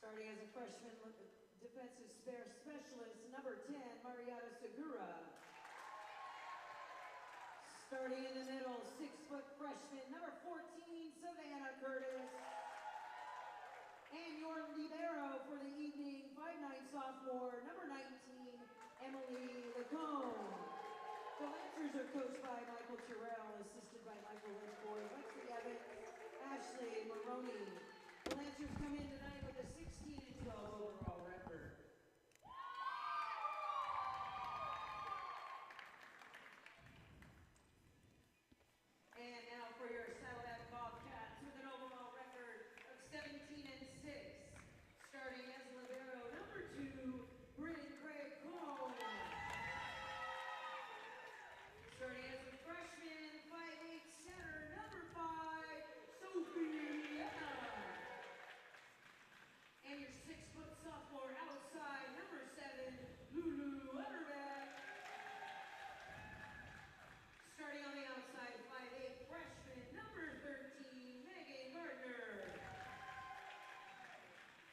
Starting as a freshman defensive specialist, number 10, Mariana Segura. Starting in the middle, 6-foot freshman, number 14, Savannah Curtis. And your libero for the evening, 5'9" sophomore, number 19, Emily Lacombe. The Lancers are coached by Michael Terrell, assisted by Michael Lynchboy, Lexi Evans, Ashley Maroney. The Lancers come in tonight with a 16-12 overall record. And now for your Saddleback Bobcats with an overall record of 17-6. Starting as libero, number 2, Bryn Craig Cole. Starting as a freshman, 5'8" center, number 5, Sophie. And your 6-foot sophomore outside, number 7, Lulu Utterbeck. Starting on the outside, 5'8" freshman, number 13, Megan Gardner.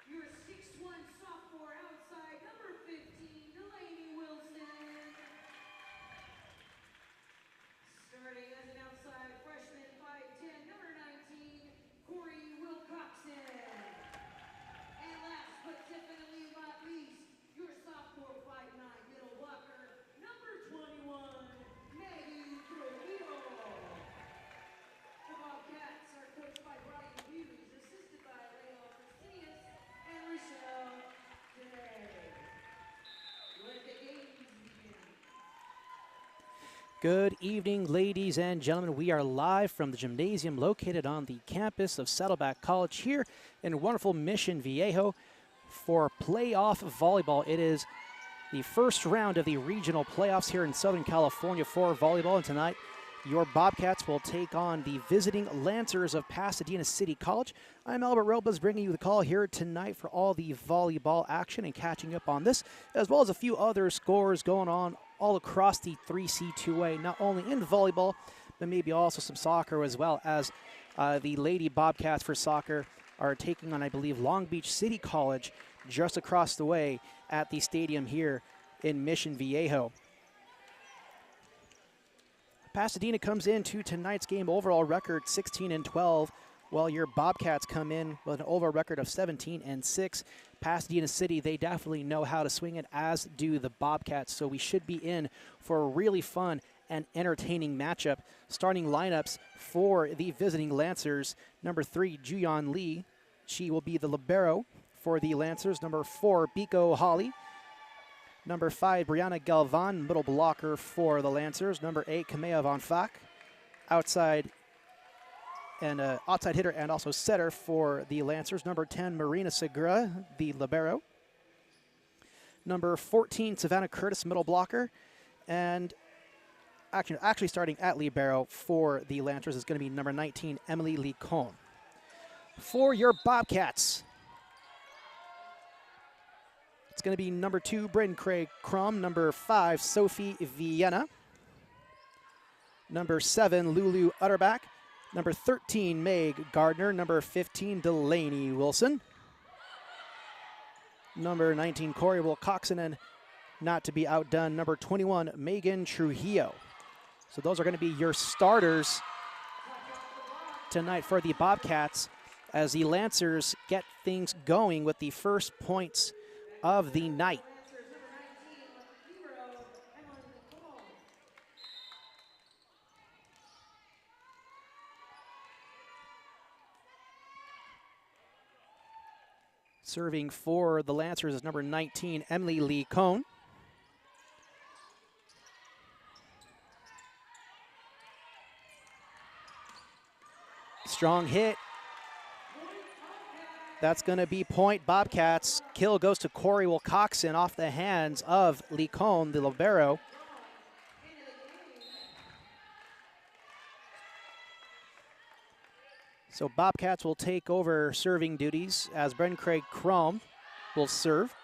Your 6'1" sophomore outside, number 15, Delaney Wilson. Starting as an outside freshman, 5'10", number 19, Corey Wilcoxon. And last but definitely not least, your sophomore 5'9" middle blocker, number 21, Maggie Trujillo. The Bobcats are coached by Brian Hughes, assisted by Leo Christinius and Rochelle Day. Let the games begin. Good evening, ladies and gentlemen. We are live from the gymnasium located on the campus of Saddleback College here in wonderful Mission Viejo for playoff volleyball. It is the first round of the regional playoffs here in Southern California for volleyball, and tonight your Bobcats will take on the visiting Lancers of Pasadena City College. I'm Albert Robles, bringing you the call here tonight for all the volleyball action and catching up on this, as well as a few other scores going on all across the 3C2A, not only in volleyball, but maybe also some soccer, as well as the Lady Bobcats for soccer are taking on, I believe, Long Beach City College just across the way at the stadium here in Mission Viejo. Pasadena comes into tonight's game overall record 16-12, while your Bobcats come in with an overall record of 17-6. Pasadena City, they definitely know how to swing it, as do the Bobcats, so we should be in for a really fun and entertaining matchup. Starting lineups for the visiting Lancers: number 3, Juyeon Lee. She will be the libero for the Lancers. Number 4, Biko Holly. Number 5, Brianna Galvan, middle blocker for the Lancers. Number 8, Kamea Von Fak, outside hitter and also setter for the Lancers. Number 10, Marina Segura, the libero. Number 14, Savannah Curtis, middle blocker. And actually starting at libero for the Lancers is going to be number 19, Emily Licon. For your Bobcats, it's going to be number 2, Bryn Craig Crum. Number 5, Sophie Vienna. Number 7, Lulu Utterback. Number 13, Meg Gardner. Number 15, Delaney Wilson. Number 19, Corey Wilcoxon, and not to be outdone, number 21, Megan Trujillo. So those are going to be your starters tonight for the Bobcats as the Lancers get things going with the first points of the night. Serving for the Lancers is number 19, Emily Lee Cohn. Strong hit. That's going to be point Bobcats. Kill goes to Corey Wilcoxon off the hands of Lee Cohn, the libero. So Bobcats will take over serving duties as Bryn Craig Crum will serve.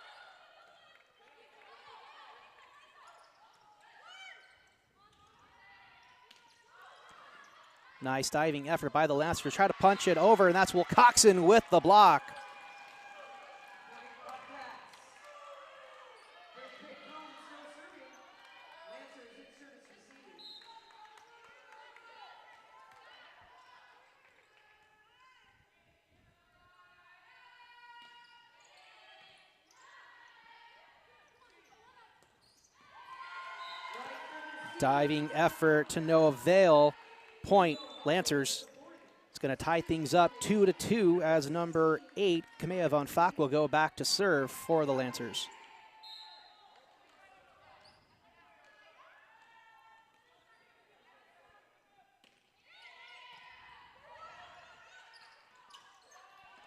Nice diving effort by the Lancers. Try to punch it over, and that's Wilcoxon with the block. Diving effort to no avail. Point, Lancers. It's going to tie things up 2-2 as number 8, Kamea Van Fak, will go back to serve for the Lancers.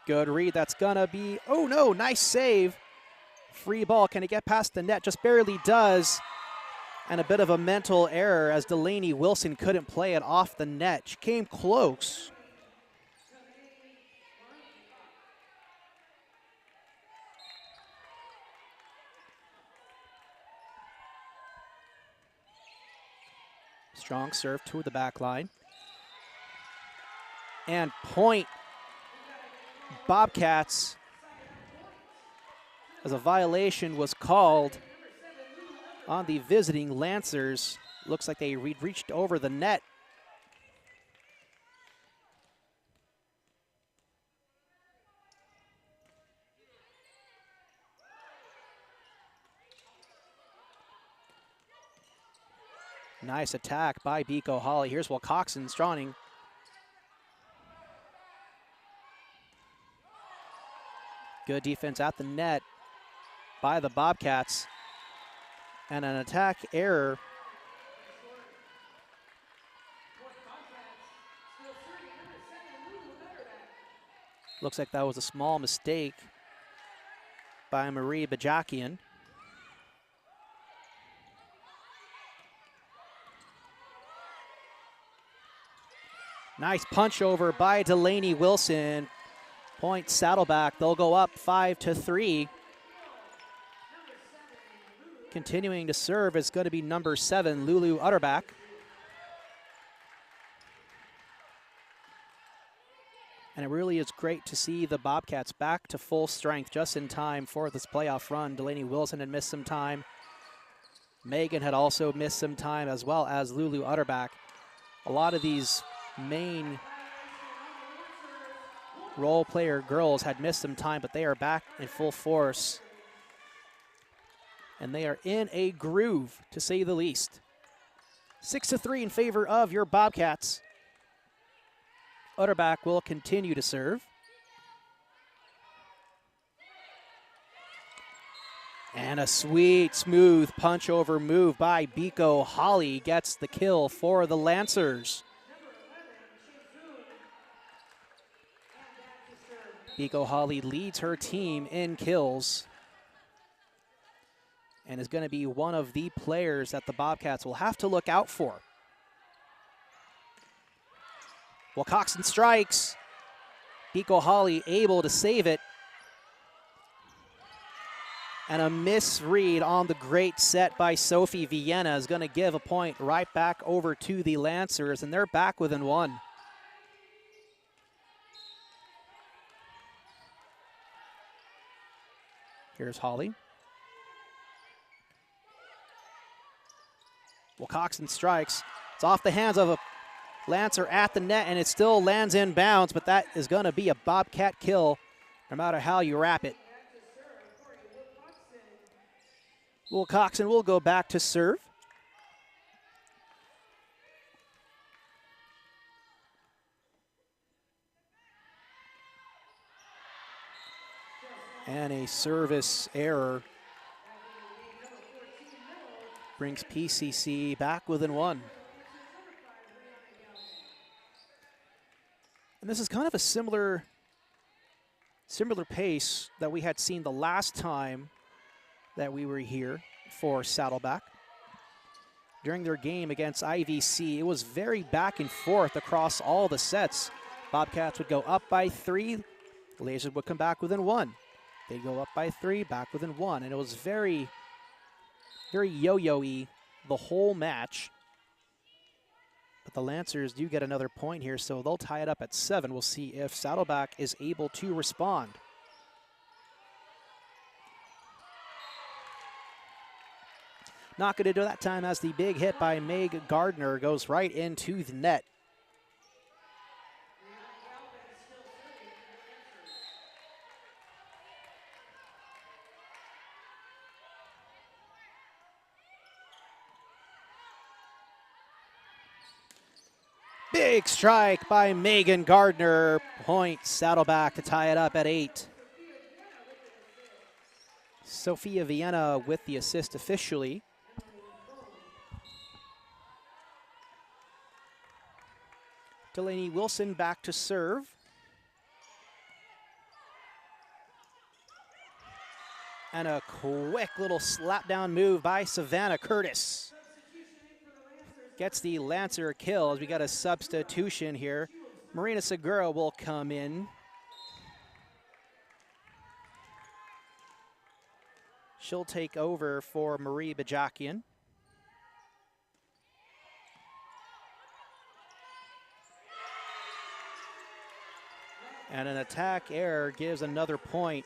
Good read, that's gonna be, oh no, nice save. Free ball, can it get past the net? Just barely does. And a bit of a mental error as Delaney Wilson couldn't play it off the net. She came close. Strong serve to the back line. And point, Bobcats, as a violation was called on the visiting Lancers. Looks like they reached over the net. Nice attack by Biko Holly. Here's Wilcoxon Strawning. Good defense at the net by the Bobcats. And an attack error. Looks like that was a small mistake by Marie Bajakian. Nice punch over by Delaney Wilson. Point Saddleback. They'll go up 5-3. Continuing to serve is going to be number 7, Lulu Utterback. And it really is great to see the Bobcats back to full strength just in time for this playoff run. Delaney Wilson had missed some time. Megan had also missed some time, as well as Lulu Utterback. A lot of these main role player girls had missed some time, but they are back in full force. And they are in a groove, to say the least. 6-3 in favor of your Bobcats. Utterback will continue to serve. And a sweet, smooth punch over move by Biko Holly gets the kill for the Lancers. Biko Holly leads her team in kills and is going to be one of the players that the Bobcats will have to look out for. Wilcoxon strikes. Biko Holly able to save it. And a misread on the great set by Sophie Vienna is going to give a point right back over to the Lancers, and they're back within 1. Here's Holly. Wilcoxon strikes. It's off the hands of a Lancer at the net, and it still lands in bounds, but that is going to be a Bobcat kill no matter how you wrap it. Wilcoxon will go back to serve. And a service error brings PCC back within 1. And this is kind of a similar pace that we had seen the last time that we were here for Saddleback. During their game against IVC, it was very back and forth across all the sets. Bobcats would go up by 3, Lasers would come back within 1. They'd go up by 3, back within 1, and it was very, very yo-yo-y the whole match. But the Lancers do get another point here, so they'll tie it up at 7. We'll see if Saddleback is able to respond. Not going to do that time as the big hit by Meg Gardner goes right into the net. Big strike by Megan Gardner. Point Saddleback to tie it up at 8. Sophia Vienna with the assist officially. Delaney Wilson back to serve. And a quick little slap down move by Savannah Curtis. Gets the Lancer kill as we got a substitution here. Marina Segura will come in. She'll take over for Marie Bajakian. And an attack error gives another point.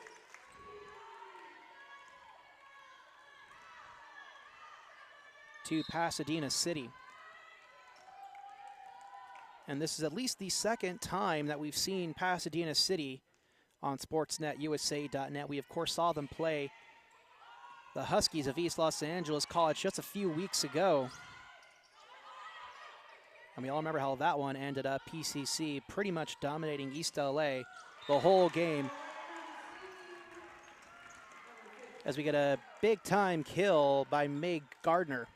To Pasadena City. And this is at least the second time that we've seen Pasadena City on sportsnetusa.net. We, of course, saw them play the Huskies of East Los Angeles College just a few weeks ago. And we all remember how that one ended up. PCC pretty much dominating East LA the whole game. As we get a big-time kill by Meg Gardner.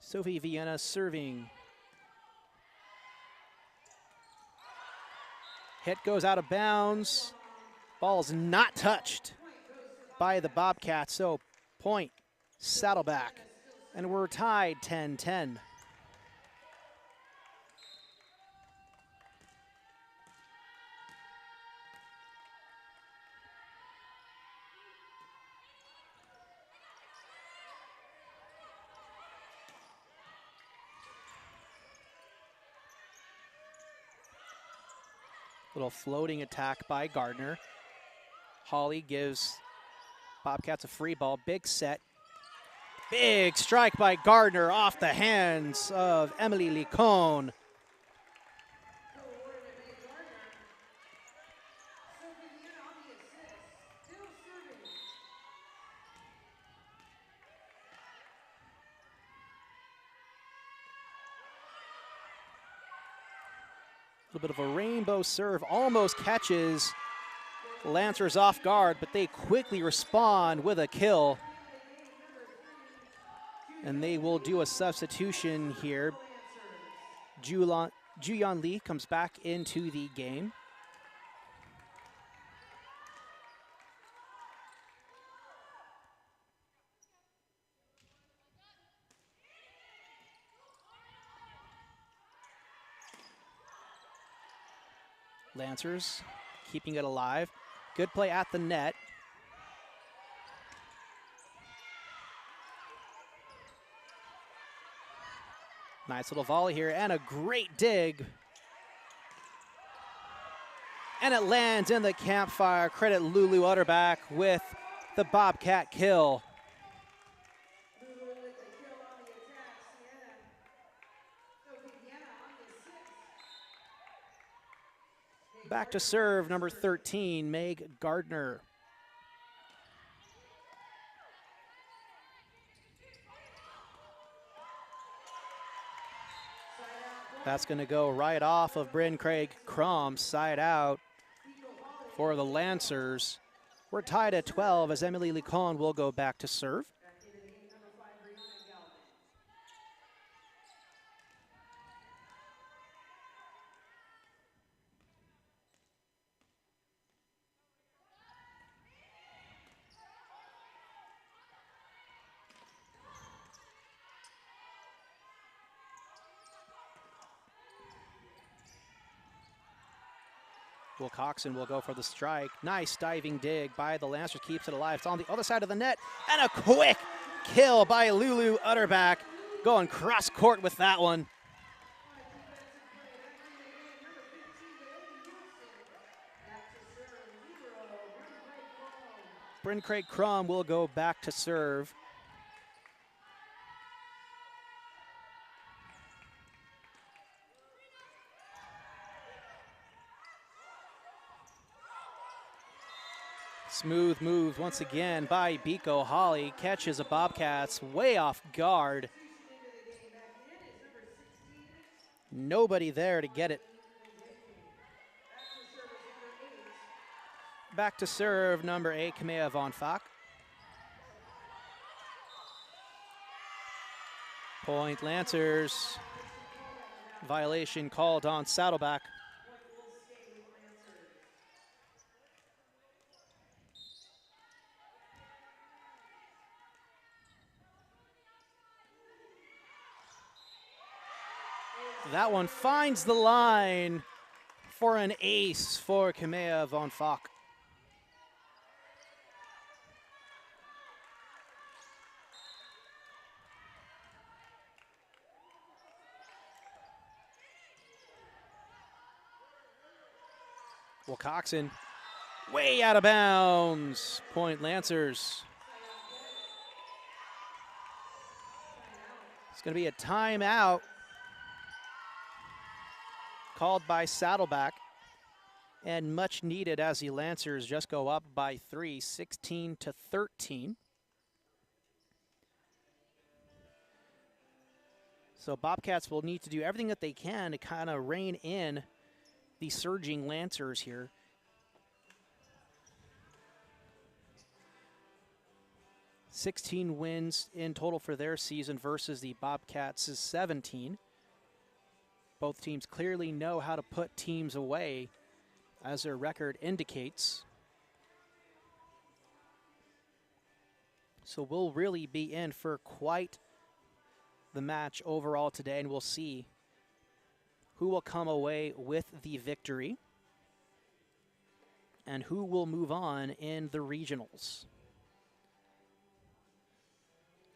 Sophie Vienna serving. Hit goes out of bounds. Ball's not touched by the Bobcats, so point Saddleback. And we're tied 10-10. Little floating attack by Gardner. Holly gives Bobcats a free ball. Big set. Big strike by Gardner off the hands of Emily Licon. A little bit of a rainbow serve, almost catches Lancers off guard, but they quickly respond with a kill. And they will do a substitution here. Juyeon Lee comes back into the game. Lancers keeping it alive. Good play at the net. Nice little volley here and a great dig. And it lands in the campfire. Credit Lulu Utterback with the Bobcat kill. Back to serve, number 13, Meg Gardner. That's going to go right off of Bryn Craig Crom, side out for the Lancers. We're tied at 12 as Emily Licon will go back to serve. Wilcoxon will go for the strike. Nice diving dig by the Lancers, keeps it alive. It's on the other side of the net, and a quick kill by Lulu Utterback, going cross court with that one. Bryn Craig Crom will go back to serve. Smooth moves once again by Biko Holly. Catches the Bobcats way off guard. Nobody there to get it. Back to serve, number 8, Kamea Von Fock. Point Lancers. Violation called on Saddleback. That one finds the line for an ace for Kamea Von Fock. Wilcoxon way out of bounds. Point Lancers. It's going to be a timeout called by Saddleback, and much needed as the Lancers just go up by 3, 16-13. So Bobcats will need to do everything that they can to kind of rein in the surging Lancers here. $16 wins in total for their season versus the Bobcats' 17. Both teams clearly know how to put teams away, as their record indicates. So we'll really be in for quite the match overall today, and we'll see who will come away with the victory and who will move on in the regionals.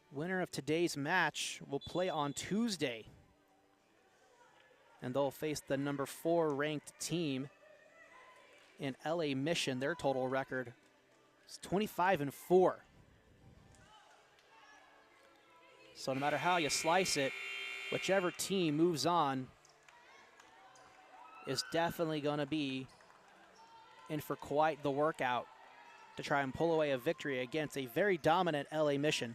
Winner of today's match will play on Tuesday, and they'll face the number 4 ranked team in LA Mission. Their total record is 25-4. So no matter how you slice it, whichever team moves on is definitely going to be in for quite the workout to try and pull away a victory against a very dominant LA Mission.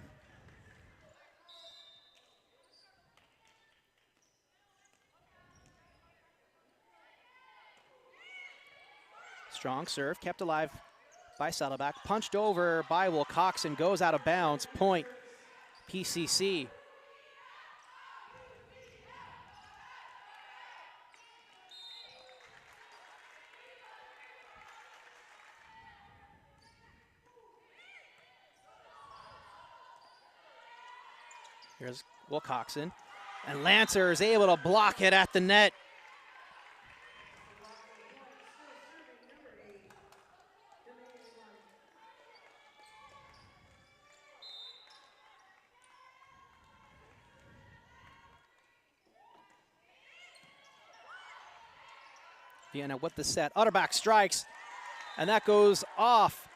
Strong serve, kept alive by Saddleback. Punched over by Wilcoxon, goes out of bounds. Point, PCC. Here's Wilcoxon. And Lancer is able to block it at the net. Vienna with the set. Utterback strikes, and that goes off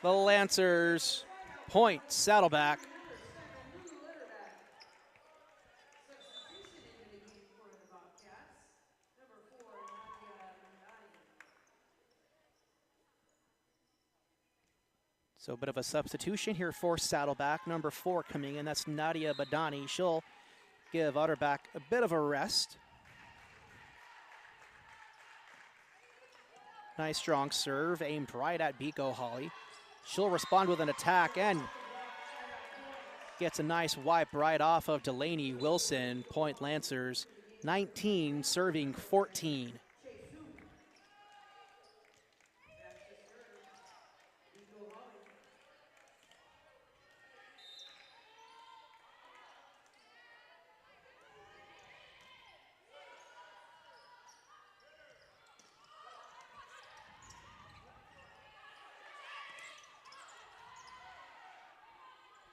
the Lancers. Point, Saddleback. So a bit of a substitution here for Saddleback. Number 4 coming in, that's Nadia Badani. She'll give Utterback a bit of a rest. Nice strong serve, aimed right at Biko Holly. She'll respond with an attack and gets a nice wipe right off of Delaney Wilson. Point Lancers, 19 serving 14.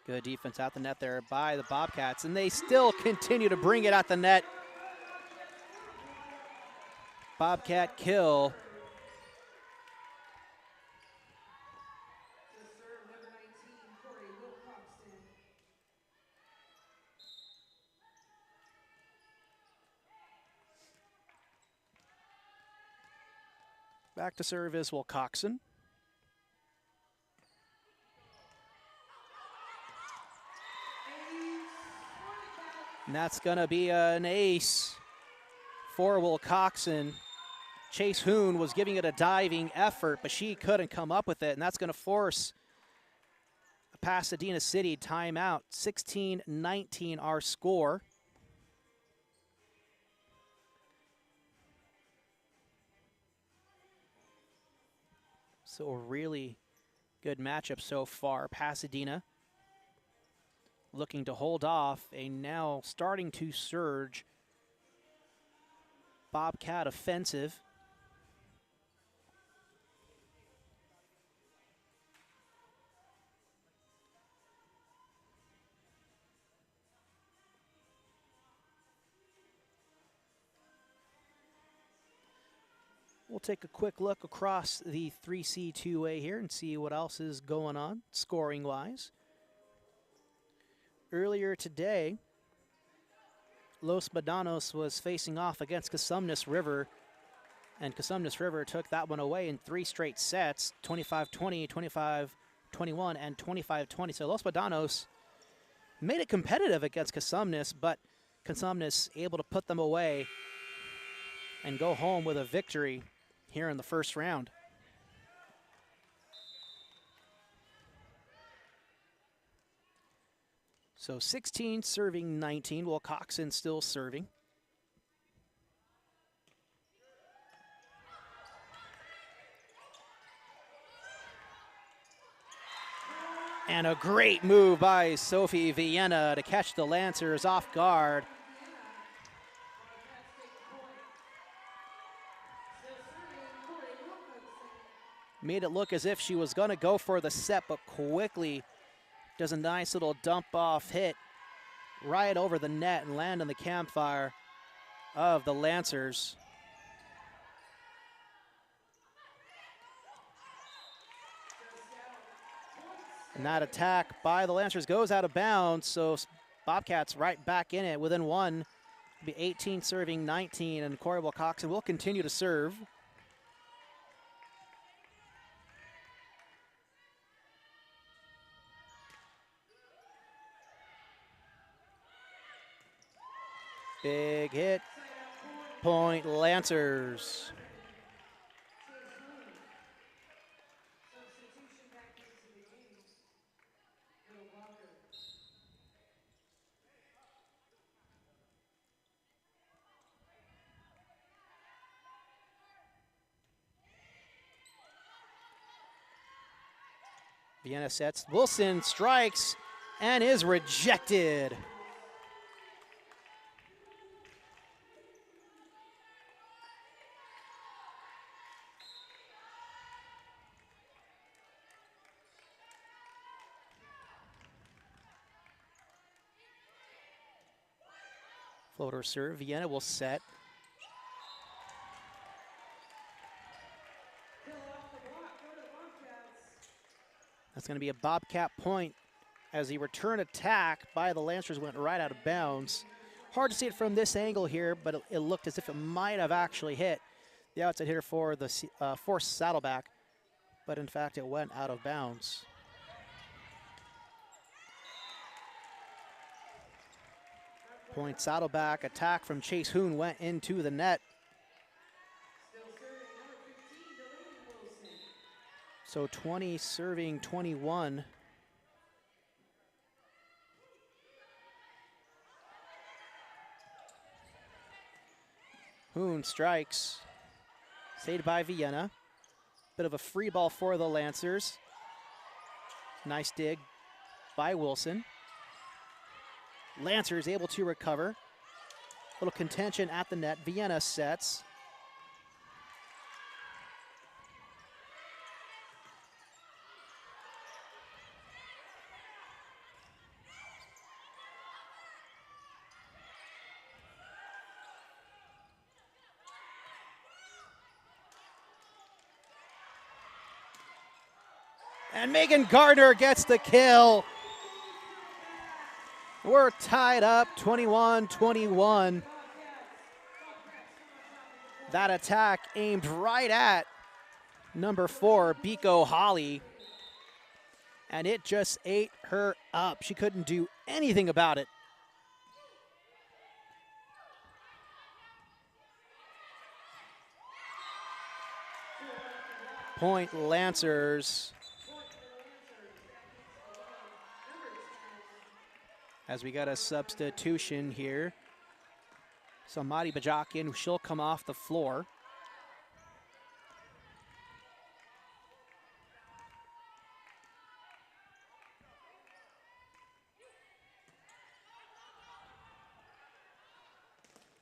Good defense at the net there by the Bobcats, and they still continue to bring it at the net. Bobcat kill. Back to serve is Wilcoxon. And that's going to be an ace for Wilcoxon. Chase Hoon was giving it a diving effort, but she couldn't come up with it, and that's going to force a Pasadena City timeout. 16-19 our score. So a really good matchup so far. Pasadena looking to hold off a now starting to surge Bobcat offensive. We'll take a quick look across the 3C2A here and see what else is going on scoring-wise. Earlier today, Los Badanos was facing off against Cosumnes River, and Cosumnes River took that one away in 3 straight sets, 25-20, 25-21, and 25-20. So Los Badanos made it competitive against Cosumnes, but Cosumnes able to put them away and go home with a victory here in the first round. So 16 serving 19, Wilcoxon still serving. And a great move by Sophie Vienna to catch the Lancers off guard. Made it look as if she was going to go for the set, but quickly does a nice little dump off hit right over the net and land on the campfire of the Lancers. And that attack by the Lancers goes out of bounds, so Bobcats right back in it within one. It'll be 18 serving 19, and Corey Wilcoxon will continue to serve. Big hit, point Lancers. Vienna sets, Wilson strikes and is rejected. Floater serve, Vienna will set. That's going to be a Bobcat point as the return attack by the Lancers went right out of bounds. Hard to see it from this angle here, but it looked as if it might have actually hit the outside hitter for the Saddleback, but in fact it went out of bounds. Point Saddleback, attack from Chase Hoon went into the net. So 20 serving 21. Hoon strikes, saved by Vienna. Bit of a free ball for the Lancers. Nice dig by Wilson. Lancers able to recover. Little contention at the net. Vienna sets. And Megan Gardner gets the kill. We're tied up 21-21. That attack aimed right at number 4, Biko Holly. And it just ate her up. She couldn't do anything about it. point Lancers. As we got a substitution here. So Madi Bajakian, she'll come off the floor.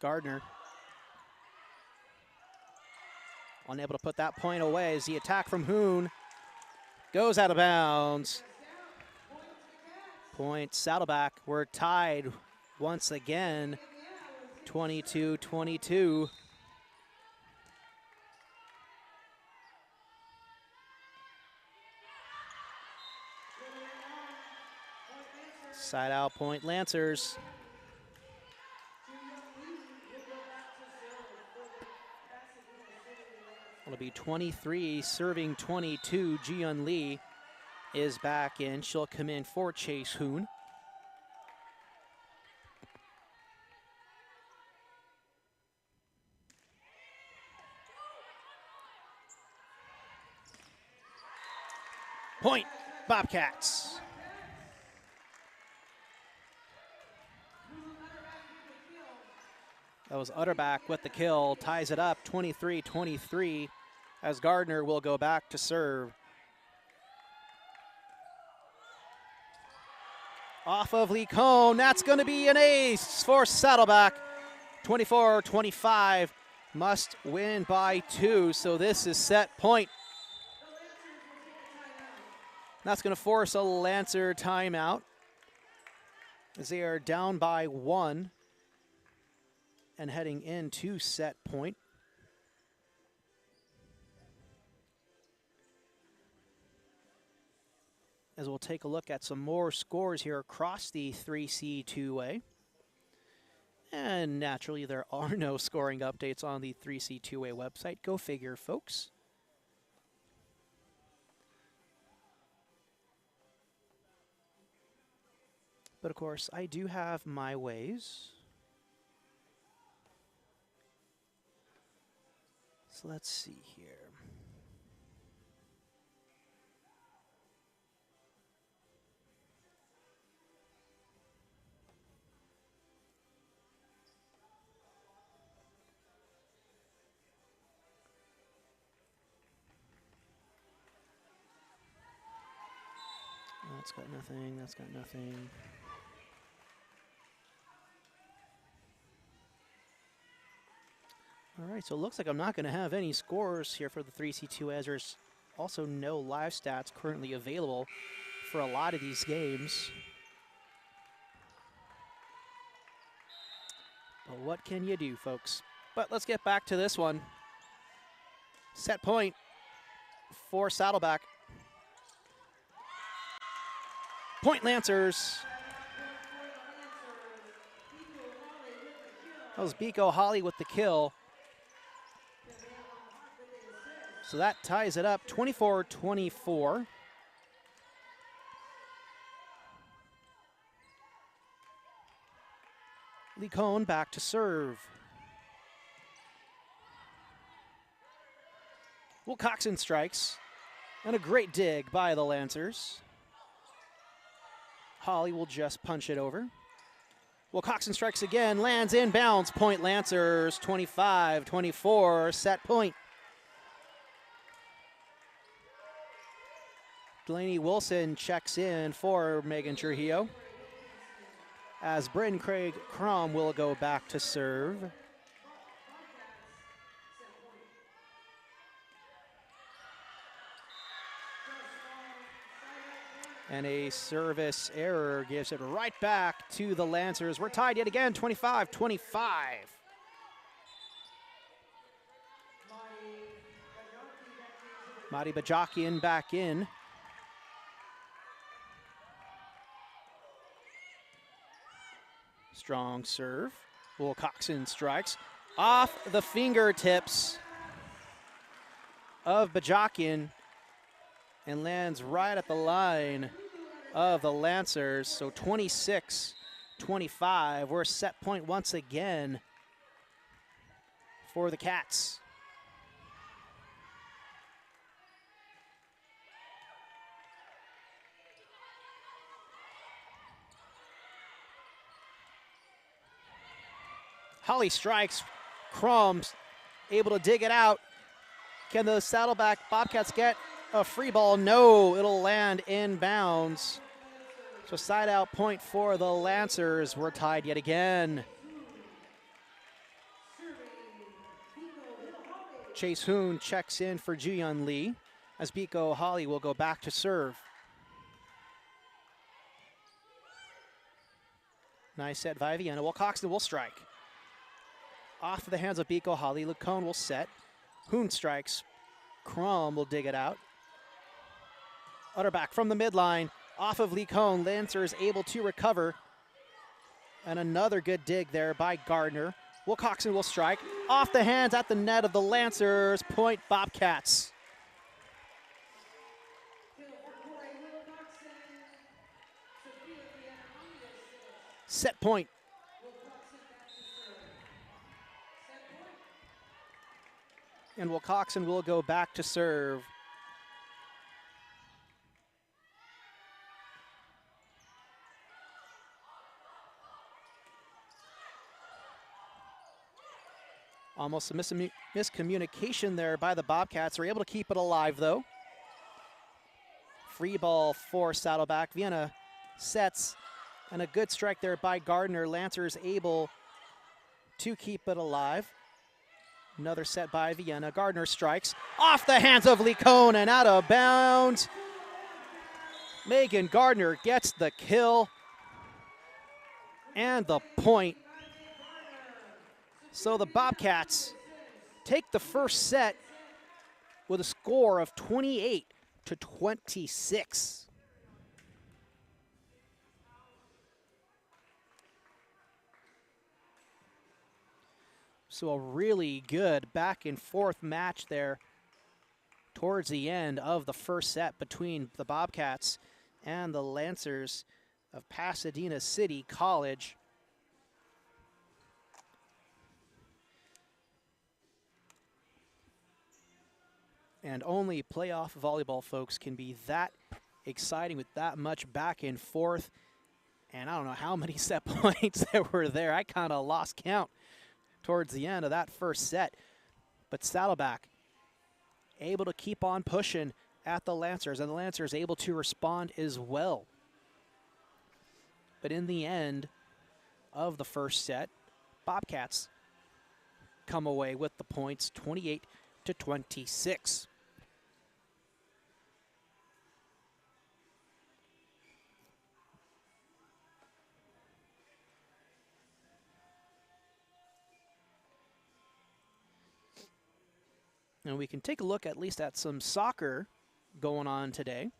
Gardner unable to put that point away as the attack from Hoon goes out of bounds. Point Saddleback. We're tied once again, 22-22. Side out point Lancers. It'll be 23 serving 22. Jiyeon Lee is back in. She'll come in for Chase Hoon. Point Bobcats. That was Utterback with the kill, ties it up 23-23 as Gardner will go back to serve. Off of Lee Cone, that's going to be an ace for Saddleback. 24-25, must win by 2, so this is set point. That's going to force a Lancer timeout as they are down by 1 and heading into set point. As we'll take a look at some more scores here across the 3C 2A. And naturally, there are no scoring updates on the 3C 2A website. Go figure, folks. But of course, I do have my ways. So let's see here. That's got nothing, that's got nothing. All right, so it looks like I'm not going to have any scores here for the 3C2 as there's also no live stats currently available for a lot of these games. But what can you do, folks? But let's get back to this one. Set point for Saddleback. Point Lancers. That was Biko Holly with the kill. So that ties it up 24-24. Lee Cohn back to serve. Wilcoxon strikes. And a great dig by the Lancers. Holly will just punch it over. Wilcoxon strikes again, lands inbounds. Point Lancers, 25-24, set point. Delaney Wilson checks in for Megan Trujillo. As Bryn Craig Crom will go back to serve. And a service error gives it right back to the Lancers. We're tied yet again, 25-25. Madi Bajakian back in. Strong serve. Wilcoxon strikes off the fingertips of Bajakian and lands right at the line of the Lancers. So 26-25. We're set point once again for the Cats. Holly strikes. Crumbs able to dig it out. Can the Saddleback Bobcats get a free ball? No, it'll land inbounds. So side out point for the Lancers. We're tied yet again. Chase Hoon checks in for Juyun Lee as Biko Holly will go back to serve. Nice set by Vienna. Well, Coxton will strike. Off the hands of Biko Holly. Lacone will set. Hoon strikes. Crum will dig it out. Utterback from the midline. Off of Lee Cone. Lancers able to recover. And another good dig there by Gardner. Will Coxon will strike. Off the hands at the net of the Lancers. Point Bobcats. Set point. And Wilcoxon will go back to serve. Almost a miscommunication there by the Bobcats. They're able to keep it alive, though. Free ball for Saddleback. Vienna sets, and a good strike there by Gardner. Lancers able to keep it alive. Another set by Vienna. Gardner strikes off the hands of Lee Cone and out of bounds. Megan Gardner gets the kill and the point. So the Bobcats take the first set with a score of 28-26. So a really good back and forth match there towards the end of the first set between the Bobcats and the Lancers of Pasadena City College. And only playoff volleyball, folks, can be that exciting with that much back and forth. And I don't know how many set points there were there. I kind of lost count towards the end of that first set. But Saddleback able to keep on pushing at the Lancers, and the Lancers able to respond as well. But in the end of the first set, Bobcats come away with the points 28-26. And we can take a look at least at some soccer going on today.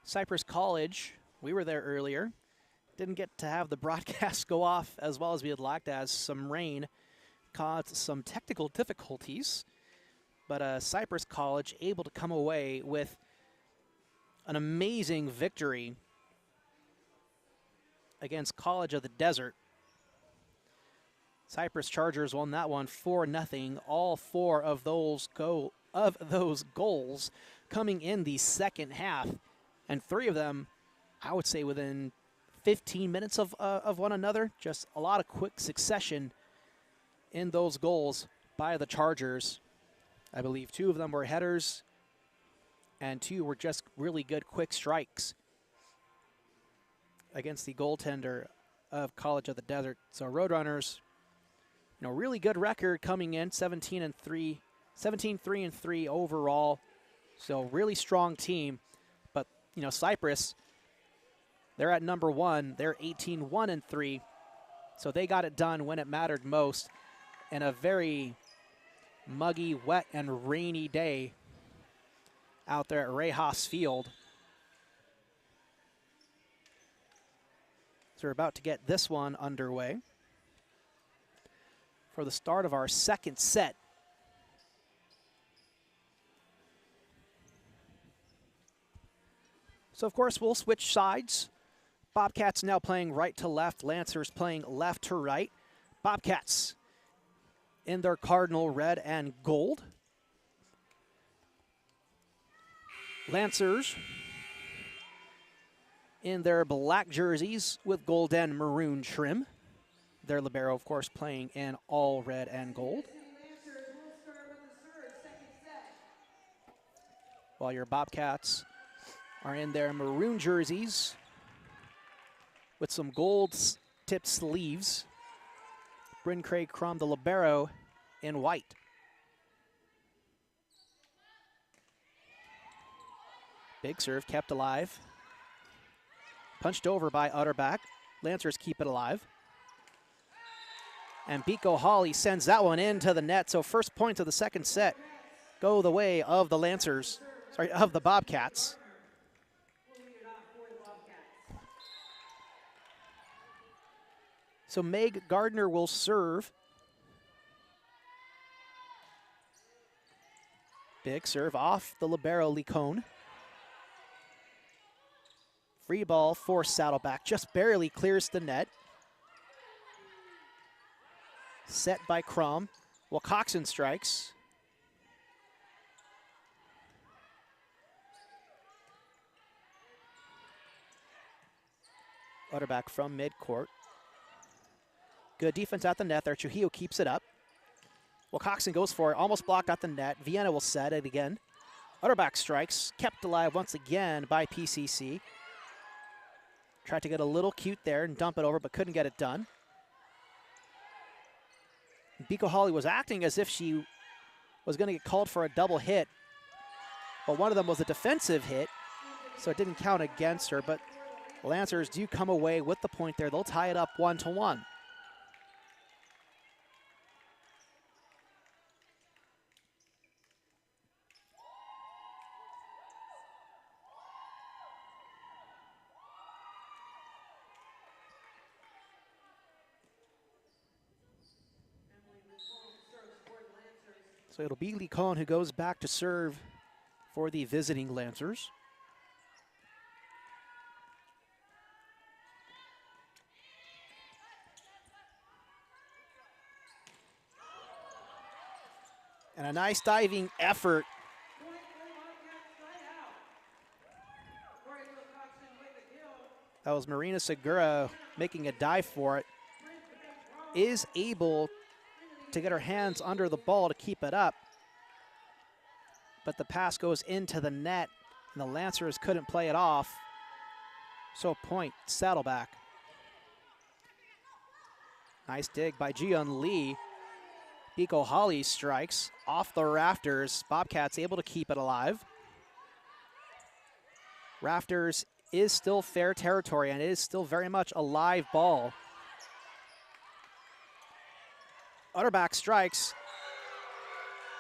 Cypress College, we were there earlier. Didn't get to have the broadcast go off as well as we had liked, as some rain caused some technical difficulties. But Cypress College able to come away with an amazing victory against College of the Desert. Cypress Chargers won that one 4-0. All four of those goals coming in the second half, and three of them, I would say, within 15 minutes of one another. Just a lot of quick succession in those goals by the Chargers. I believe two of them were headers, and two were just really good quick strikes against the goaltender of College of the Desert. So Roadrunners, really good record coming in, 17-3 overall. So really strong team. But, Cypress, they're at number one. They're 18-1-3. So they got it done when it mattered most in a very muggy, wet, and rainy day out there at Rejas Field. So we're about to get this one underway for the start of our second set. So, of course, we'll switch sides. Bobcats now playing right to left. Lancers playing left to right. Bobcats in their cardinal red and gold. Lancers in their black jerseys with gold and maroon trim. their libero, of course, playing in all red and gold. While your Bobcats are in their maroon jerseys with some gold-tipped sleeves. Bryn Craig Crum, the libero, in white. Big serve kept alive. Punched over by Utterback. Lancers keep it alive. And Biko Hawley sends that one into the net. So first points of the second set go the way of the Lancers, sorry, of the Bobcats. So Meg Gardner will serve. Big serve off the libero Licone. Free ball for Saddleback, just barely clears the net. Set by Crum. Well, Coxon strikes. Utterback from midcourt. Good defense at the net there. Trujillo keeps it up. Well, Coxon goes for it, almost blocked at the net. Vienna will set it again. Utterback strikes, kept alive once again by PCC. Tried to get a little cute there and dump it over, but couldn't get it done. Biko Hawley was acting as if she was going to get called for a double hit, but one of them was a defensive hit, so it didn't count against her. But Lancers do come away with the point there. They'll tie it up 1-1. So it'll be Licone who goes back to serve for the visiting Lancers. And a nice diving effort. That was Marina Segura making a dive for it. Is able to get her hands under the ball to keep it up. But the pass goes into the net, and the Lancers couldn't play it off. So point, Saddleback. Nice dig by Jiyeon Lee. Biko Hawley strikes off the rafters. Bobcats able to keep it alive. Rafters is still fair territory, and it is still very much a live ball. Utterback strikes.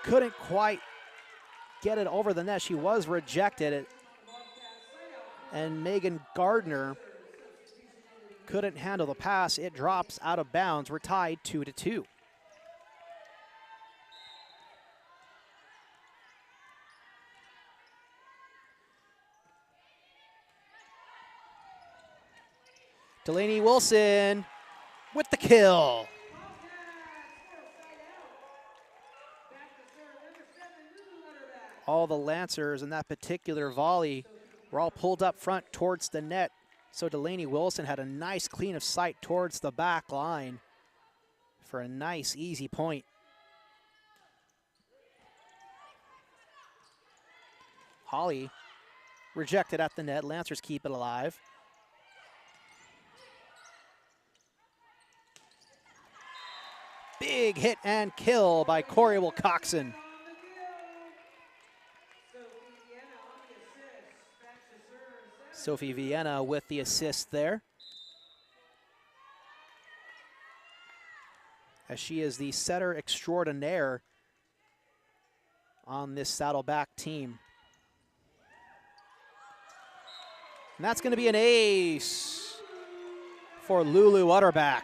Couldn't quite get it over the net. She was rejected. And Megan Gardner couldn't handle the pass. It drops out of bounds. We're tied 2-2. Delaney Wilson with the kill. All the Lancers in that particular volley were all pulled up front towards the net. So Delaney Wilson had a nice clean of sight towards the back line for a nice, easy point. Hawley rejected at the net. Lancers keep it alive. Big hit and kill by Corey Wilcoxon. Sophie Vienna with the assist there, as she is the setter extraordinaire on this Saddleback team. And that's going to be an ace for Lulu Utterback.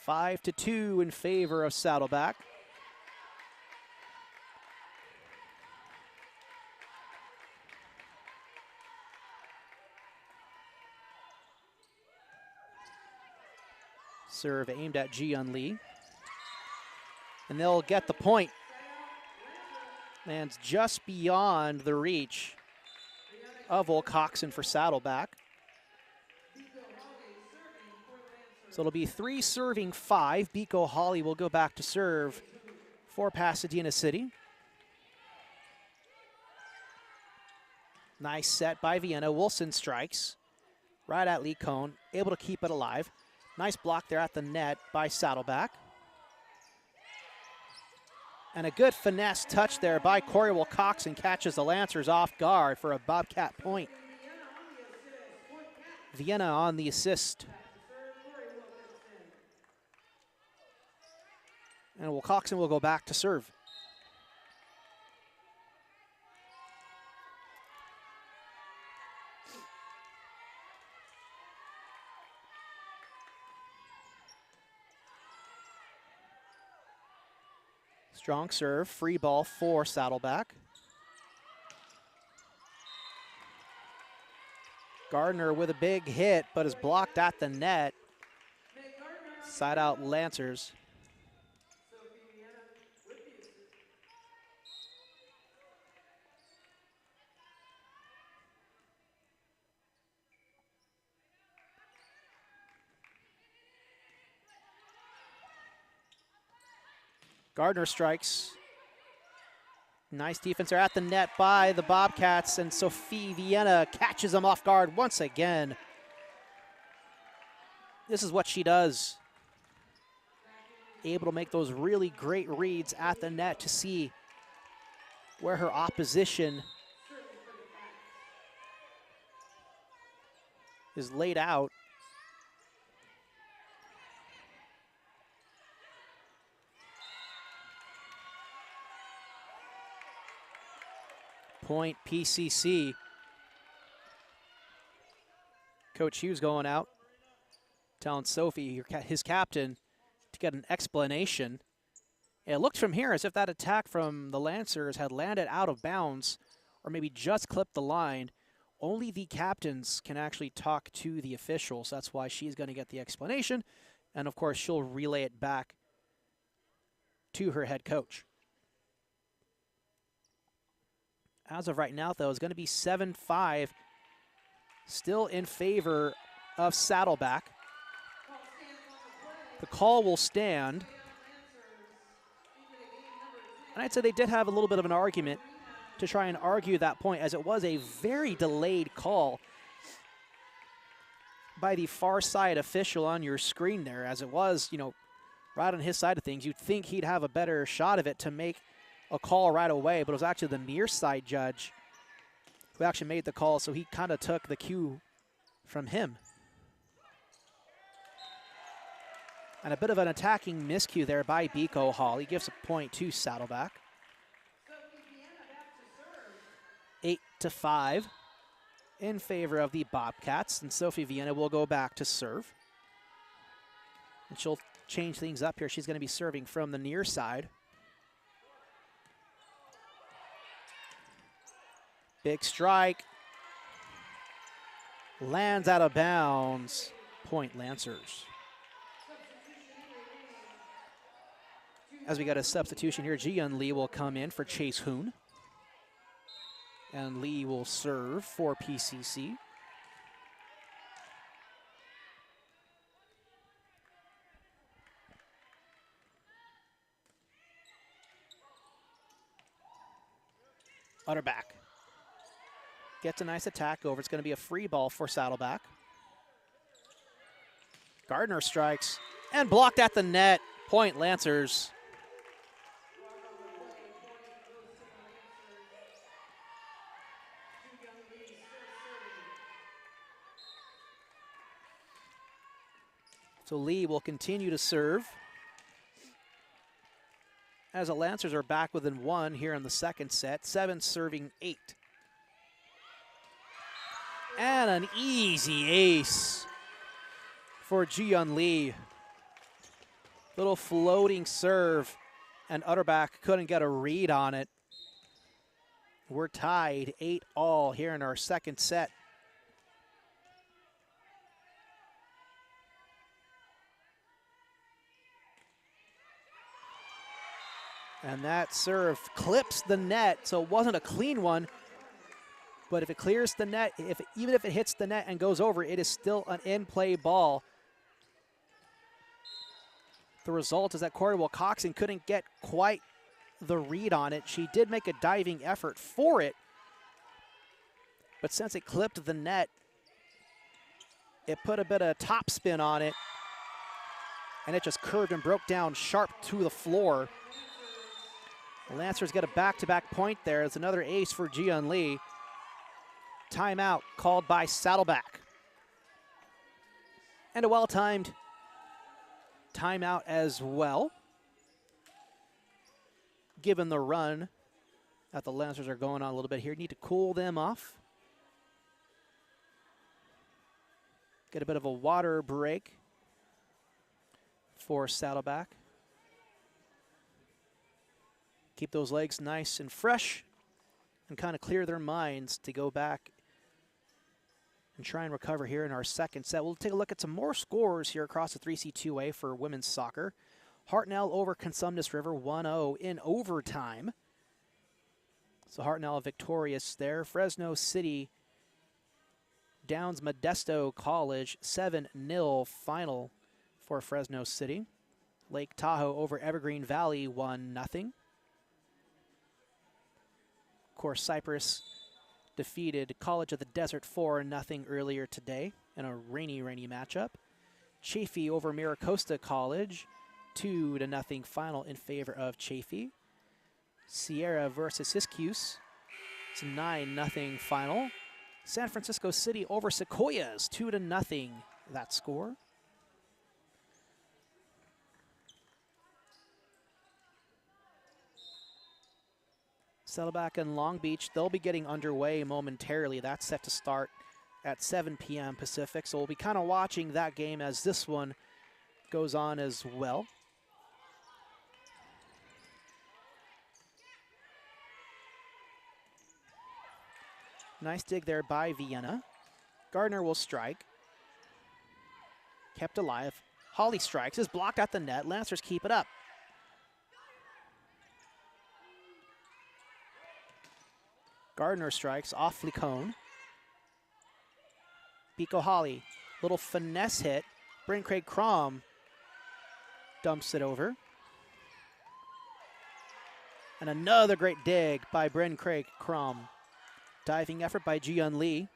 5-2 in favor of Saddleback. Serve aimed at Jiyeon Lee. And they'll get the point. Lands just beyond the reach of Wilcoxon for Saddleback. So it'll be 3 serving 5. Biko Holly will go back to serve for Pasadena City. Nice set by Vienna. Wilson strikes right at Lee Cohn, able to keep it alive. Nice block there at the net by Saddleback. And a good finesse touch there by Corey Wilcoxon catches the Lancers off guard for a Bobcat point. Vienna on the assist. And Wilcoxon will go back to serve. Strong serve, free ball for Saddleback. Gardner with a big hit, but is blocked at the net. Side out Lancers. Gardner strikes. Nice defense there at the net by the Bobcats, and Sophie Vienna catches them off guard once again. This is what she does. Able to make those really great reads at the net to see where her opposition is laid out. Point PCC. Coach Hughes going out, telling Sophie, his captain, to get an explanation. It looked from here as if that attack from the Lancers had landed out of bounds or maybe just clipped the line. Only the captains can actually talk to the officials. That's why she's going to get the explanation. And, of course, she'll relay it back to her head coach. As of right now, though, it's going to be 7-5, still in favor of Saddleback. The call will stand. And I'd say they did have a little bit of an argument to try and argue that point, as it was a very delayed call by the far side official on your screen there, as it was, you know, right on his side of things. You'd think he'd have a better shot of it to make a call right away, but it was actually the near side judge who actually made the call, so he kind of took the cue from him. And a bit of an attacking miscue there by Biko Hall. He gives a point to Saddleback. 8-5 in favor of the Bobcats, and Sophie Vienna will go back to serve. And she'll change things up here. She's going to be serving from the near side. Big strike. Lands out of bounds. Point Lancers. As we got a substitution here, Jiyeon Lee will come in for Chase Hoon. And Lee will serve for PCC. Utterback. Gets a nice attack over. It's going to be a free ball for Saddleback. Gardner strikes and blocked at the net. Point Lancers. So Lee will continue to serve, as the Lancers are back within 1 here in the second set. 7 serving 8. And an easy ace for Jiyeon Lee. Little floating serve, and Utterback couldn't get a read on it. We're tied 8-all here in our second set. And that serve clips the net, so it wasn't a clean one. But if it clears the net, even if it hits the net and goes over, it is still an in-play ball. The result is that Corey Wilcoxon couldn't get quite the read on it. She did make a diving effort for it, but since it clipped the net, it put a bit of top spin on it, and it just curved and broke down sharp to the floor. The Lancers get a back-to-back point there. It's another ace for Jian Lee. Timeout called by Saddleback. And a well-timed timeout as well, given the run that the Lancers are going on a little bit here. Need to cool them off. Get a bit of a water break for Saddleback. Keep those legs nice and fresh and kind of clear their minds to go back and try and recover here in our second set. We'll take a look at some more scores here across the 3C2A for women's soccer. Hartnell over Consumnes River 1-0 in overtime. So Hartnell victorious there. Fresno City Downs Modesto College 7-0 final for Fresno City. Lake Tahoe over Evergreen Valley 1-0. Of course, Cypress defeated College of the Desert 4-0 earlier today in a rainy matchup. Chaffee over Miracosta College 2-0 final in favor of Chaffee. Sierra versus Syracuse, it's a 9-0 final. San Francisco City over Sequoias 2-0 that score. Saddleback and Long Beach, they'll be getting underway momentarily. That's set to start at 7 p.m. Pacific, so we'll be kind of watching that game as this one goes on as well. Nice dig there by Vienna. Gardner will strike. Kept alive. Holly strikes, is blocked at the net. Lancers keep it up. Gardner strikes off Licone. Pico Holly, little finesse hit. Bryn Craig Crom dumps it over. And another great dig by Bryn Craig Crom. Diving effort by Jian Lee.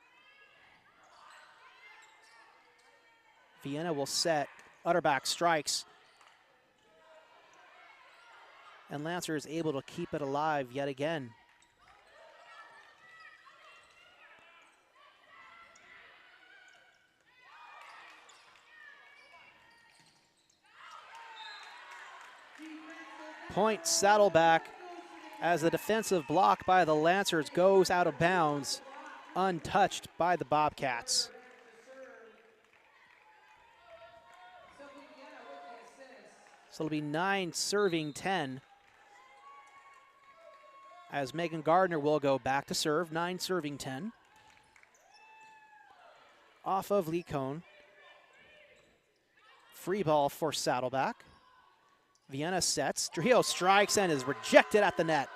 Vienna will set. Utterback strikes. And Lancer is able to keep it alive yet again. Point Saddleback as the defensive block by the Lancers goes out of bounds, untouched by the Bobcats. So it'll be 9 serving 10 as Megan Gardner will go back to serve, 9 serving 10. Off of Licone. Free ball for Saddleback. Vienna sets, Trio strikes and is rejected at the net.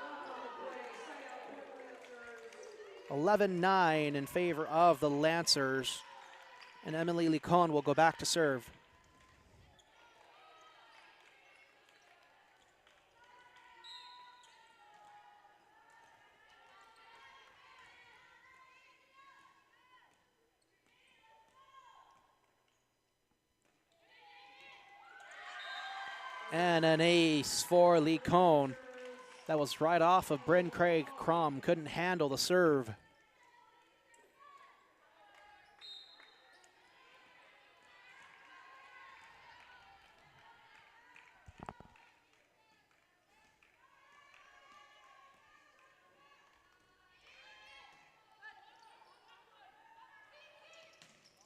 11-9 in favor of the Lancers, and Emily Licone will go back to serve. And an ace for Licone. That was right off of Bryn Craig Crom. Couldn't handle the serve.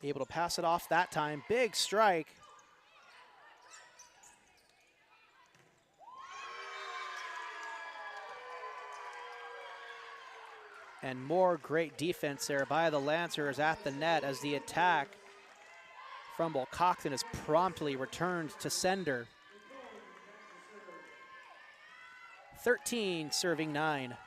Able to pass it off that time. Big strike. And more great defense there by the Lancers at the net as the attack from Wilcoxon is promptly returned to sender. 13 serving 9.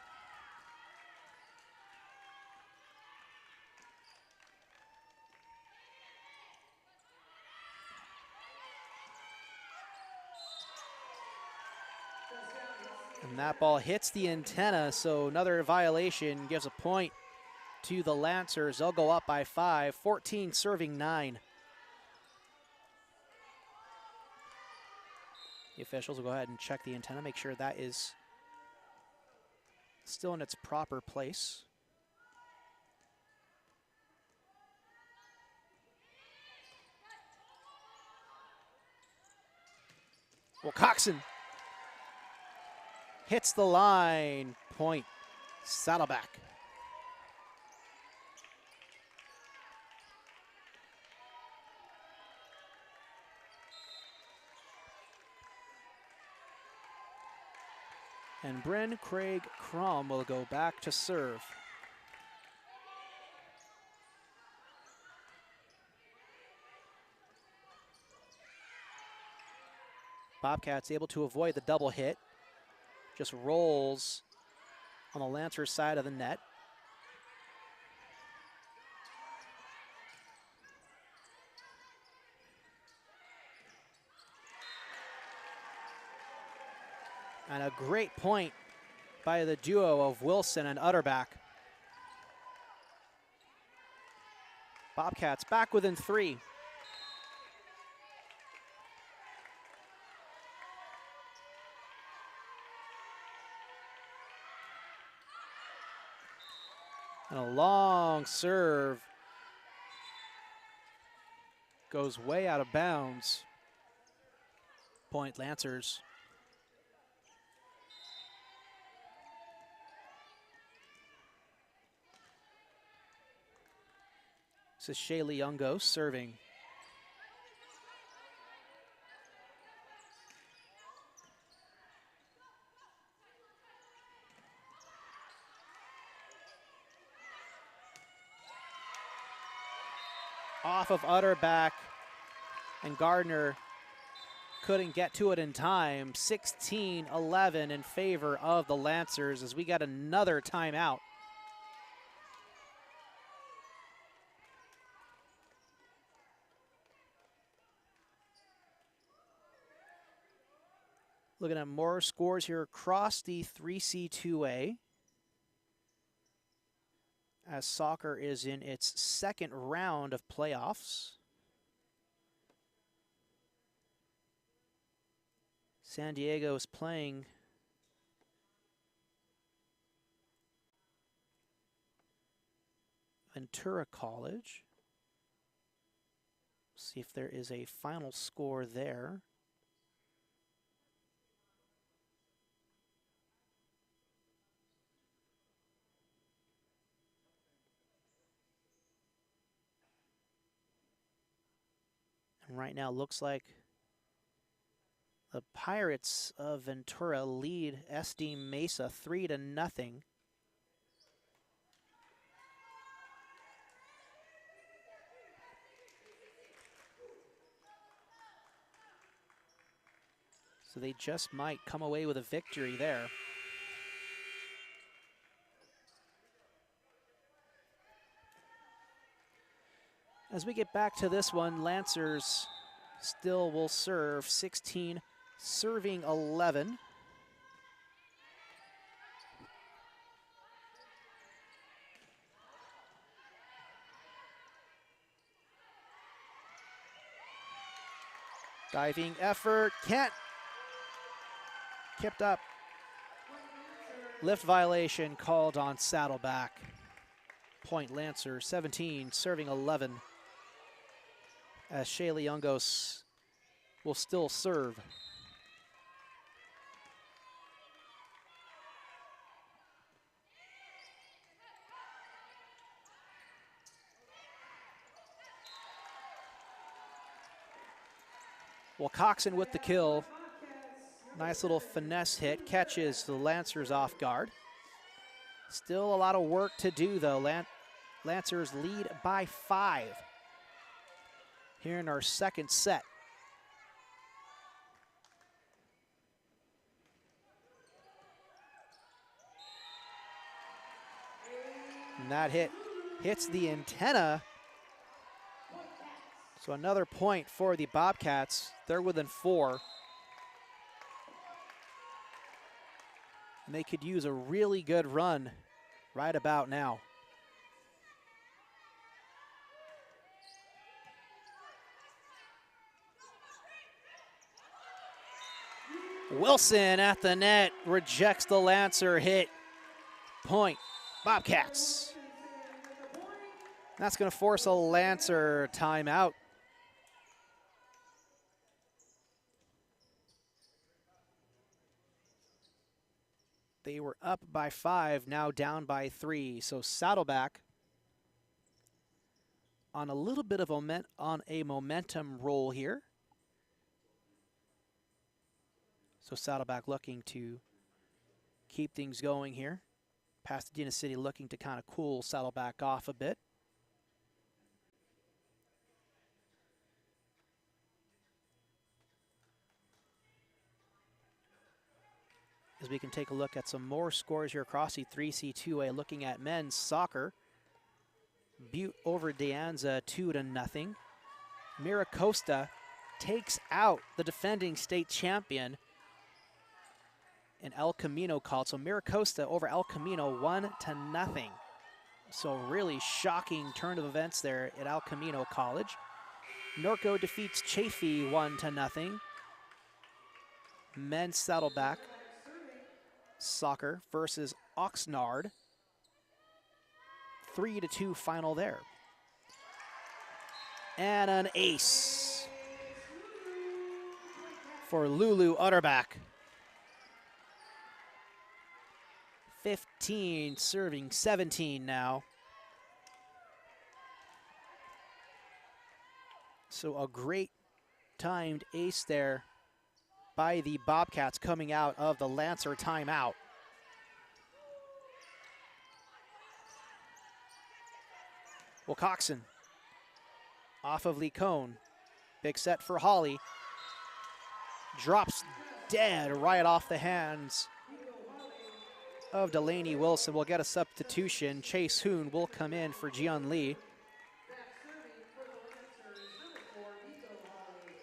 And that ball hits the antenna, so another violation gives a point to the Lancers. They'll go up by 5, 14 serving 9. The officials will go ahead and check the antenna, make sure that is still in its proper place. Well, Coxon hits the line. Point, Saddleback. And Bryn Craig Crom will go back to serve. Bobcats able to avoid the double hit. Just rolls on the Lancers side of the net. And a great point by the duo of Wilson and Utterback. Bobcats back within 3. And a long serve goes way out of bounds. Point, Lancers. This is Shaylee Youngo serving. Off of Utterback, and Gardner couldn't get to it in time. 16-11 in favor of the Lancers as we got another timeout. Looking at more scores here across the 3C2A. As soccer is in its second round of playoffs. San Diego is playing Ventura College. See if there is a final score there. And right now looks like the Pirates of Ventura lead SD Mesa 3-0. So they just might come away with a victory there. As we get back to this one, Lancers still will serve 16, serving 11. Diving effort, can't. Kept up. Lift violation called on Saddleback. Point, Lancer 17, serving 11. As Shaylee Youngos will still serve. Well, Coxon with the kill. Nice little finesse hit, catches the Lancers off guard. Still a lot of work to do though. Lancers lead by 5 here in our second set. And that hit hits the antenna. So another point for the Bobcats. They're within 4. And they could use a really good run right about now. Wilson at the net, rejects the Lancer hit. Point, Bobcats. That's going to force a Lancer timeout. They were up by 5, now down by 3. So Saddleback on a little bit of a momentum roll here. So Saddleback looking to keep things going here. Pasadena City looking to kind of cool Saddleback off a bit. As we can take a look at some more scores here across the 3C2A, looking at men's soccer. Butte over De Anza 2-0. Miracosta takes out the defending state champion, and El Camino called. So Miracosta over El Camino 1-0. So really shocking turn of events there at El Camino College. Norco defeats Chaffee 1-0. Men's Saddleback soccer versus Oxnard. 3-2 final there. And an ace for Lulu Utterback. 15 serving 17 now. So a great timed ace there by the Bobcats coming out of the Lancer timeout. Wilcoxon off of Lee Cone. Big set for Holly. Drops dead right off the hands of Delaney Wilson. Will get a substitution. Chase Hoon will come in for Jian Lee,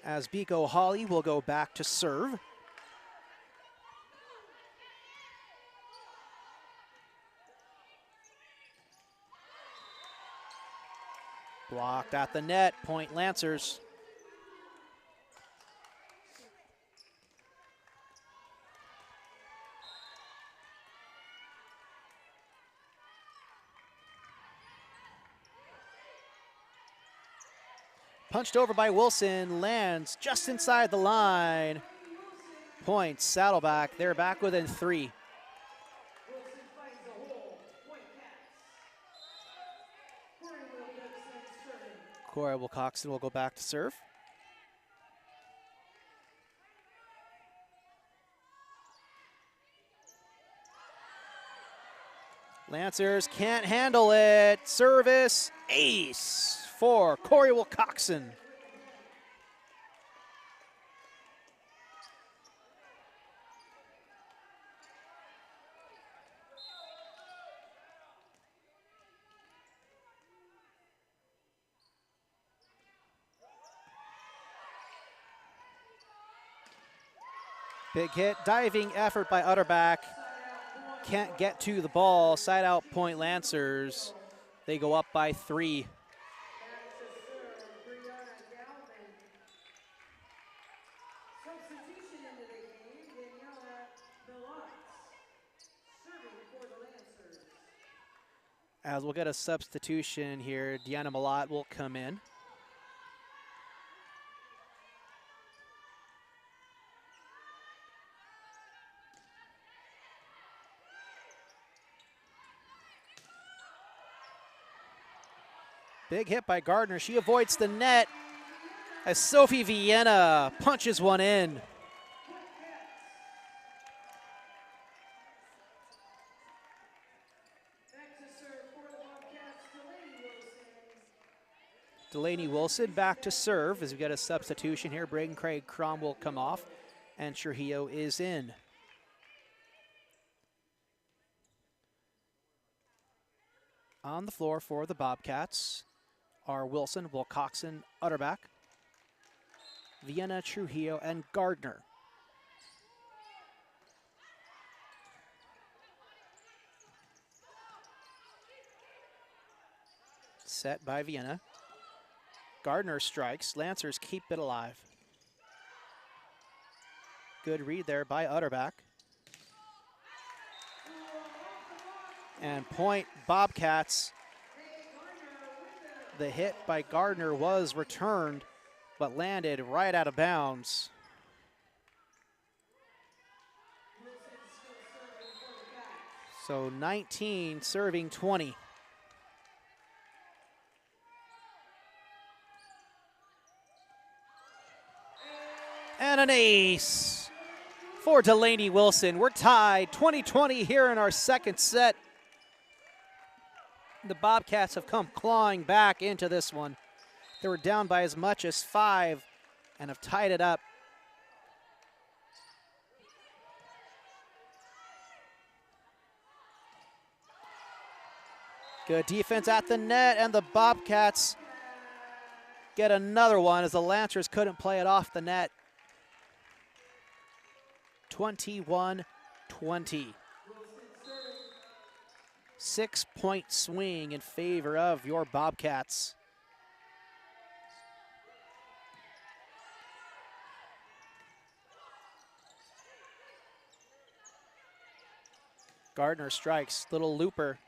as Biko Holly will go back to serve. Blocked at the net, point Lancers. Punched over by Wilson, lands just inside the line. Points Saddleback, they're back within 3. Corey Wilcoxon will go back to serve. Lancers can't handle it. Service, ace for Corey Wilcoxon. Big hit, diving effort by Utterback. Can't get to the ball. Side out point Lancers. They go up by 3. As we'll get a substitution here, Deanna Malott will come in. Big hit by Gardner. She avoids the net as Sophie Vienna punches one in. Delaney Wilson back to serve as we get a substitution here. Braden Craig Crom will come off and Trujillo is in. On the floor for the Bobcats are Wilson, Wilcoxon, Utterback, Vienna, Trujillo, and Gardner. Set by Vienna. Gardner strikes. Lancers keep it alive. Good read there by Utterback. And point Bobcats. The hit by Gardner was returned, but landed right out of bounds. So 19 serving 20. And an ace for Delaney Wilson. We're tied 20-20 here in our second set. The Bobcats have come clawing back into this one. They were down by as much as 5 and have tied it up. Good defense at the net, and the Bobcats get another one as the Lancers couldn't play it off the net. 21-20. 6-point swing in favor of your Bobcats. Gardner strikes, little looper.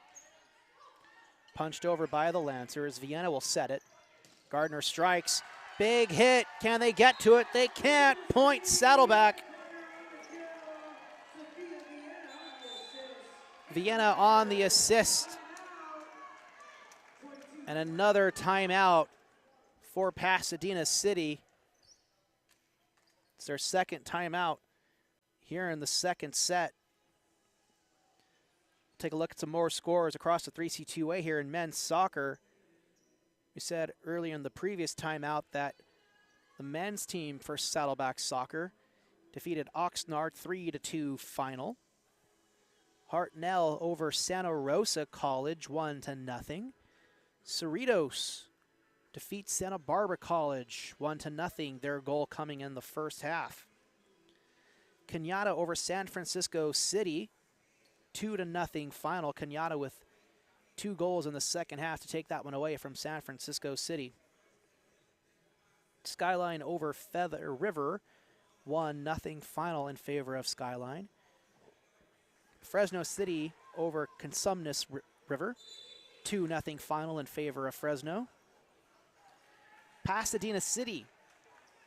Punched over by the Lancers. Vienna will set it. Gardner strikes, big hit. Can they get to it? They can't. Point Saddleback. Vienna on the assist. And another timeout for Pasadena City. It's their second timeout here in the second set. Take a look at some more scores across the 3C2A here in men's soccer. We said earlier in the previous timeout that the men's team for Saddleback Soccer defeated Oxnard 3-2 final. Hartnell over Santa Rosa College 1-0. Cerritos defeats Santa Barbara College 1-0. Their goal coming in the first half. Cañada over San Francisco City 2-0 final. Cañada with 2 goals in the second half to take that one away from San Francisco City. Skyline over Feather River 1-0 final in favor of Skyline. Fresno City over Consumnes River 2-0 final in favor of Fresno. Pasadena City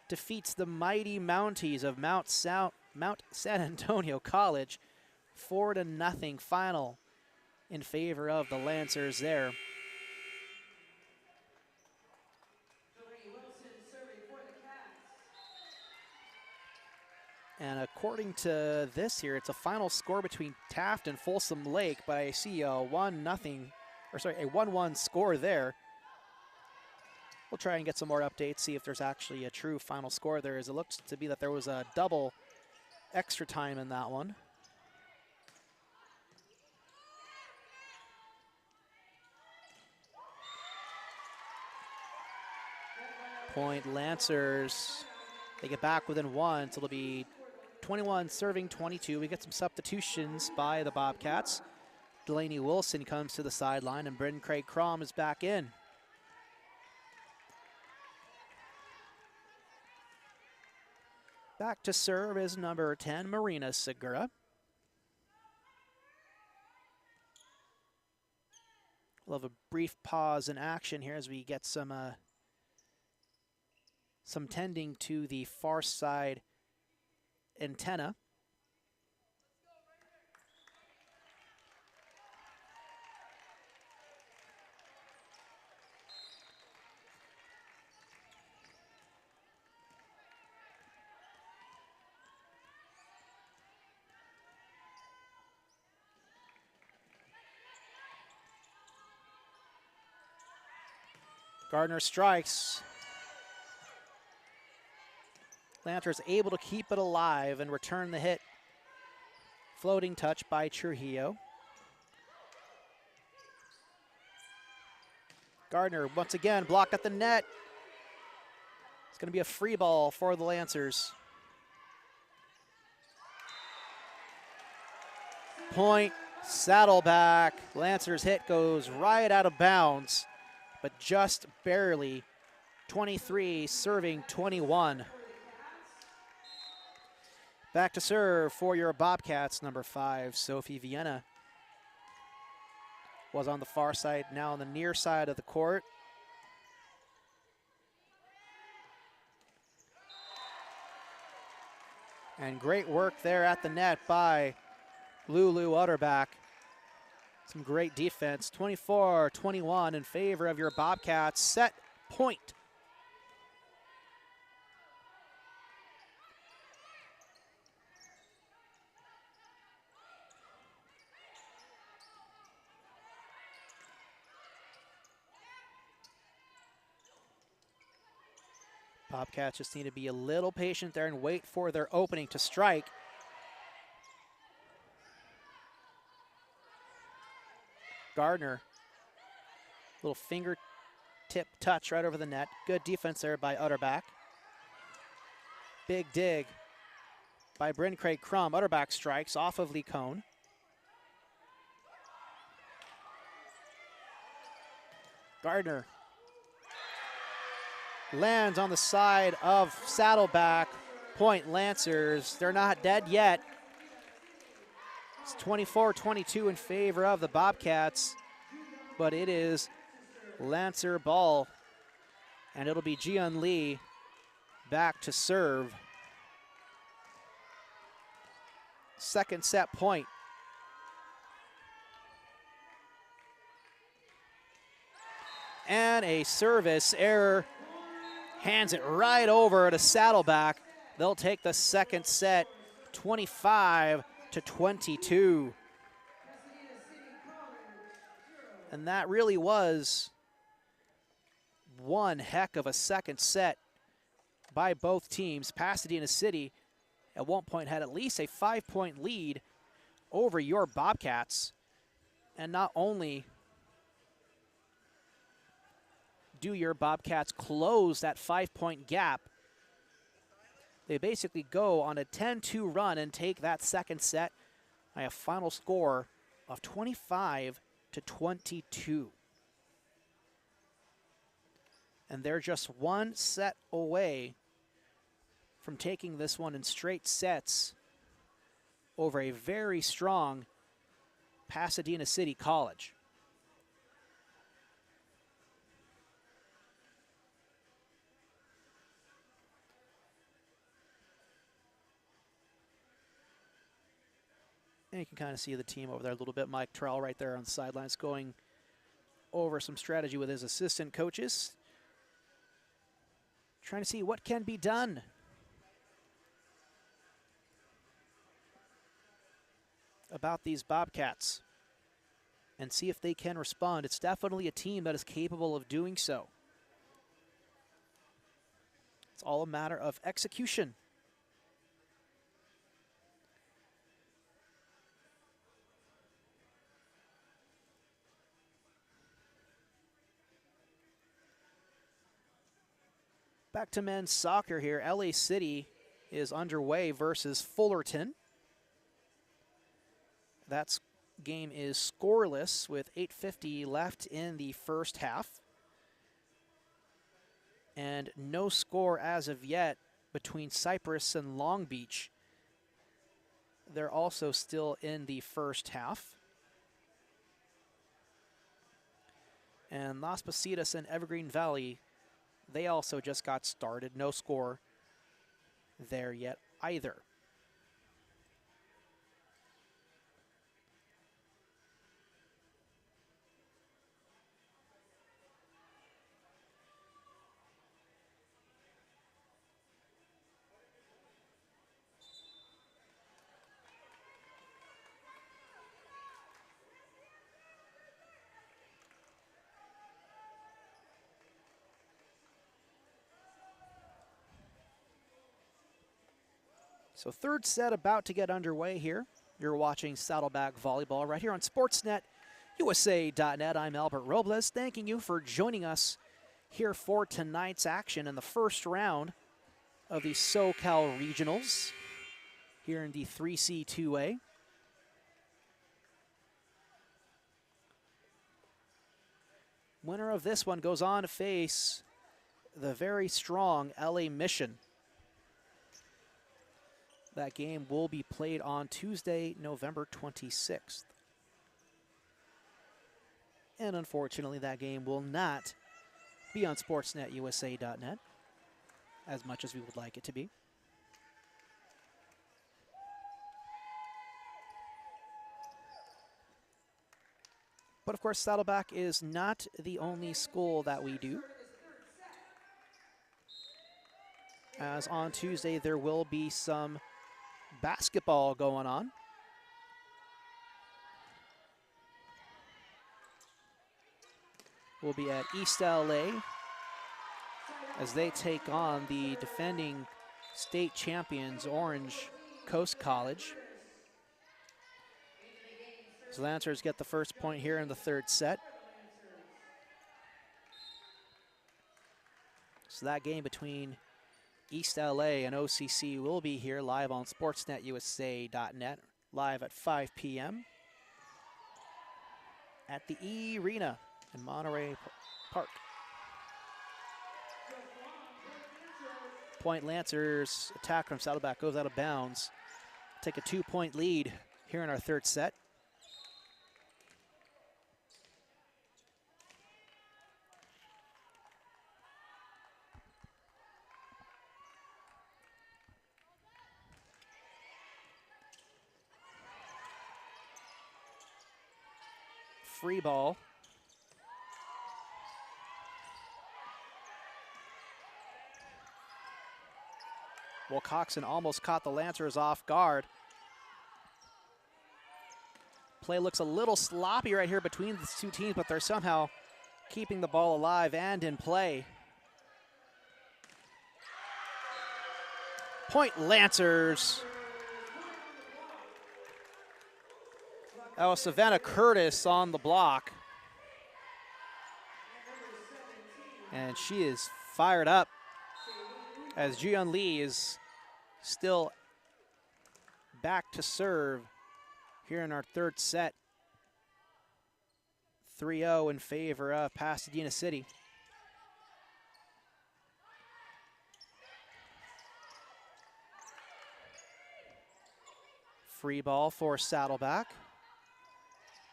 defeats the mighty Mounties of Mount San Antonio College 4-0 final in favor of the Lancers there. And according to this here, it's a final score between Taft and Folsom Lake, but I see a 1-1 score there. We'll try and get some more updates, see if there's actually a true final score there, as it looks to be that there was a double extra time in that one. Point Lancers. They get back within 1, so it'll be 21 serving 22. We get some substitutions by the Bobcats. Delaney Wilson comes to the sideline, and Brendan Craig Crom is back in. Back to serve is number 10, Marina Segura. We'll have a brief pause in action here as we get some tending to the far side antenna. Gardner strikes. Lancers able to keep it alive and return the hit. Floating touch by Trujillo. Gardner once again blocked at the net. It's going to be a free ball for the Lancers. Point Saddleback. Lancers hit goes right out of bounds. but just barely. 23 serving 21. Back to serve for your Bobcats, number 5, Sophie Vienna. Was on the far side, now on the near side of the court. And great work there at the net by Lulu Utterback. Some great defense. 24-21 in favor of your Bobcats. Set point. Bobcats just need to be a little patient there and wait for their opening to strike. Gardner, little fingertip touch right over the net. Good defense there by Utterback. Big dig by Bryn Craig Crum. Utterback strikes off of Lee Cone. Gardner lands on the side of Saddleback. Point Lancers. They're not dead yet. It's 24-22 in favor of the Bobcats, but it is Lancer ball, and it'll be Jian Lee back to serve. Second set point. And a service error. Hands it right over to Saddleback. They'll take the second set, 25-22. And that really was one heck of a second set by both teams. Pasadena City at one point had at least a 5-point lead over your Bobcats. And not only do your Bobcats close that 5-point gap, they basically go on a 10-2 run and take that second set by a final score of 25-22. And they're just one set away from taking this one in straight sets over a very strong Pasadena City College. And you can kind of see the team over there a little bit. Mike Terrell right there on the sidelines going over some strategy with his assistant coaches, trying to see what can be done. About these Bobcats and see if they can respond. It's definitely a team that is capable of doing so. It's all a matter of execution. Back to men's soccer here. LA City is underway versus Fullerton. That game is scoreless with 8:50 left in the first half. And no score as of yet between Cypress and Long Beach. They're also still in the first half. And Las Positas and Evergreen Valley, they also just got started. No score there yet either. So third set about to get underway here. You're watching Saddleback Volleyball right here on Sportsnet USA.net. I'm Albert Robles, thanking you for joining us here for tonight's action in the first round of the SoCal Regionals here in the 3C2A. Winner of this one goes on to face the very strong LA Mission. That game will be played on Tuesday, November 26th. And unfortunately, that game will not be on sportsnetusa.net as much as we would like it to be. But of course, Saddleback is not the only school that we do. As on Tuesday, there will be some basketball going on. We'll be at East LA as they take on the defending state champions, Orange Coast College. So Lancers get the first point here in the third set. So that game between East LA and OCC will be here live on sportsnetusa.net, live at 5 p.m. at the E-Arena in Monterey Park. Point Lancers, attack from Saddleback goes out of bounds. Take a 2-point lead here in our third set. Free ball. Wilcoxon almost caught the Lancers off guard. Play looks a little sloppy right here between the two teams, but they're somehow keeping the ball alive and in play. Point Lancers. That was Savannah Curtis on the block. And she is fired up as Jiyeon Lee is still back to serve here in our third set. 3-0 in favor of Pasadena City. Free ball for Saddleback.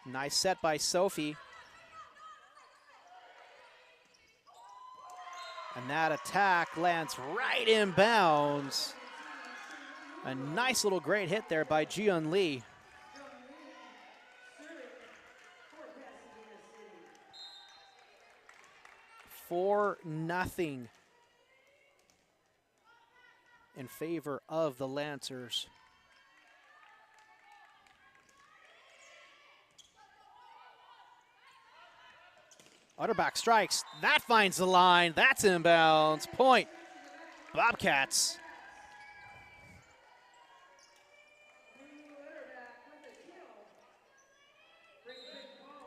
Nice set by Sophie. And that attack lands right in bounds. A nice little great hit there by Jiyeon Lee. For 4-0 in favor of the Lancers. Utterback strikes. That finds the line. That's inbounds. Point. Bobcats.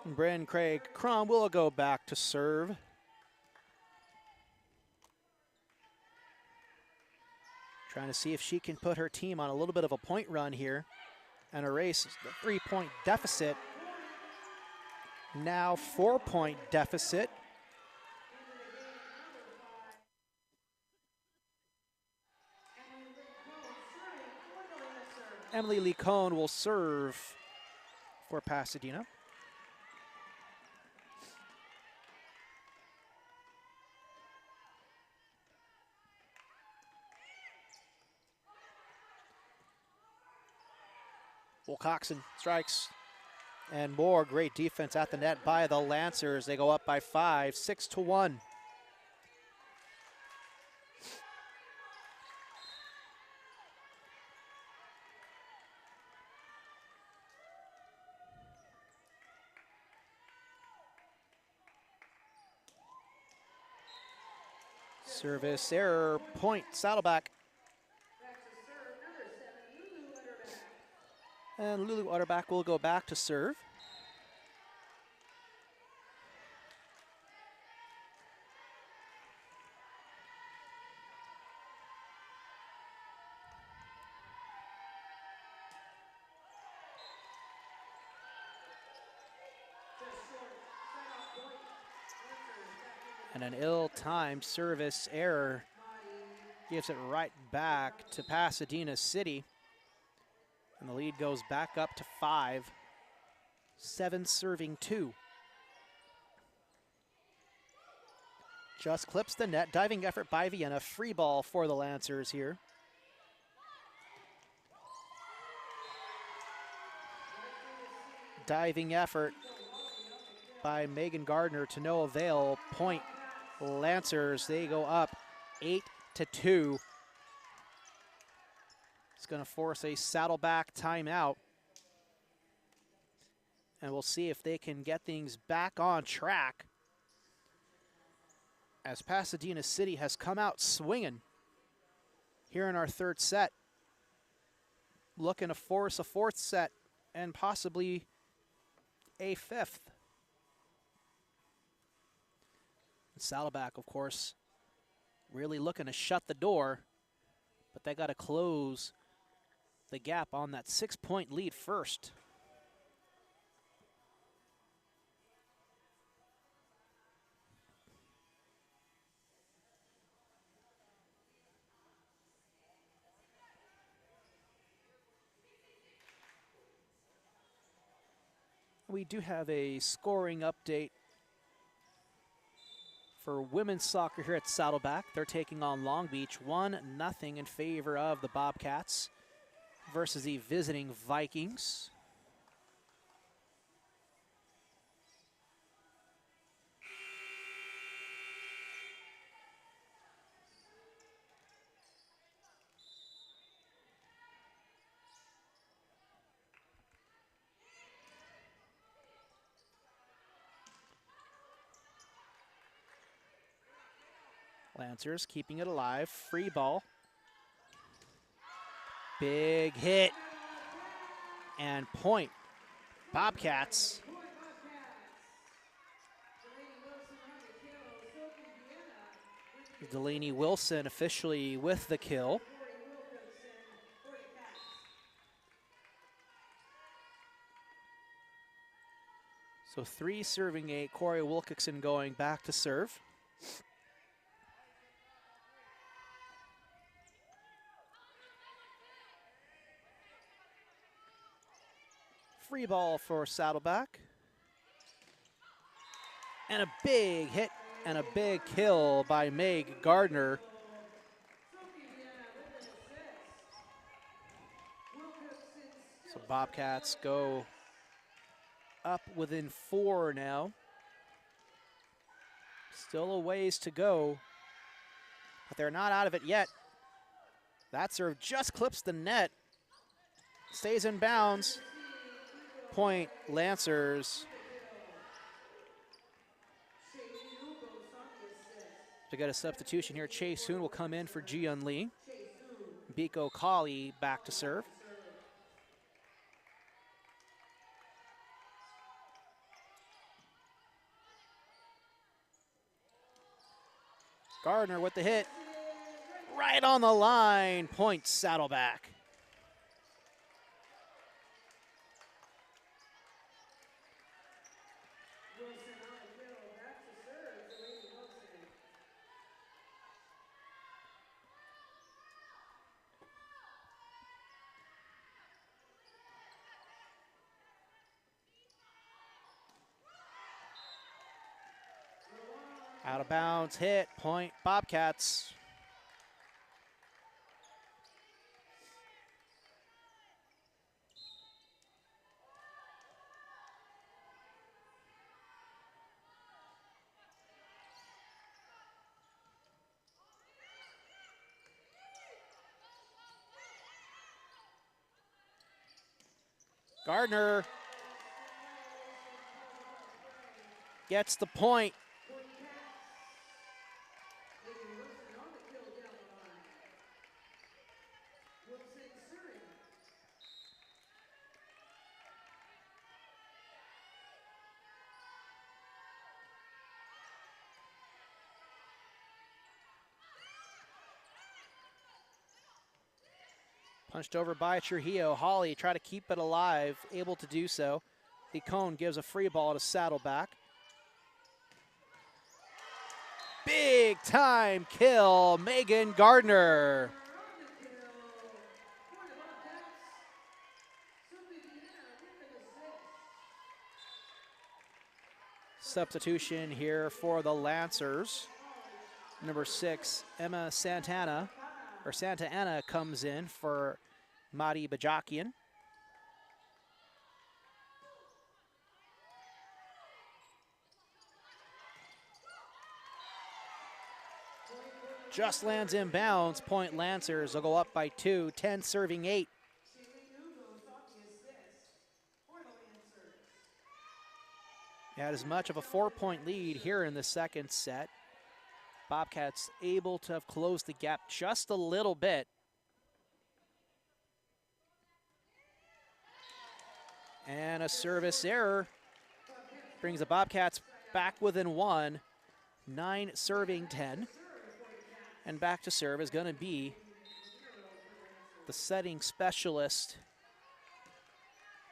Bryn Craig Crum will go back to serve. Trying to see if she can put her team on a little bit of a point run here and erase the 3-point deficit. Now 4-point deficit. Emily Lee Cohn will serve for Pasadena. Wilcoxon strikes. And more great defense at the net by the Lancers. They go up by 5, 6-1. Service error, point, Saddleback. And Lulu Utterback will go back to serve. And an ill-timed service error gives it right back to Pasadena City. And the lead goes back up to 5. 7 serving 2. Just clips the net. Diving effort by Vienna. Free ball for the Lancers here. Diving effort by Megan Gardner to no avail. Point Lancers. They go up 8-2. It's going to force a Saddleback timeout. And we'll see if they can get things back on track, as Pasadena City has come out swinging here in our third set. Looking to force a fourth set and possibly a fifth. And Saddleback, of course, really looking to shut the door, but they got to close the gap on that 6-point lead first. We do have a scoring update for women's soccer here at Saddleback. They're taking on Long Beach, 1-0 in favor of the Bobcats versus the visiting Vikings. Lancers keeping it alive. Free ball. Big hit. And point. Bobcats. Delaney Wilson officially with the kill. So 3 serving 8. Corey Wilkinson going back to serve. Free ball for Saddleback. And a big hit and a big kill by Meg Gardner. So Bobcats go up within 4 now. Still a ways to go, but they're not out of it yet. That serve just clips the net. Stays in bounds. Point Lancers. To get a substitution here, Chase Hoon will come in for Jian Lee. Biko Kali back to serve. Gardner with the hit. Right on the line. Point Saddleback. Out of bounds, hit, point, Bobcats. Gardner gets the point. Punched over by Trujillo. Hawley try to keep it alive, able to do so. The cone gives a free ball to Saddleback. big time kill, Megan Gardner. Substitution here for the Lancers. Number 6, Emma Santa Ana comes in for Madi Bajakian. Just lands inbounds. Point Lancers will go up by 2, 10 serving 8. Had as much of a 4-point lead here in the second set. Bobcats able to have closed the gap just a little bit. And a service error brings the Bobcats back within 1, 9 serving 10. And back to serve is going to be the setting specialist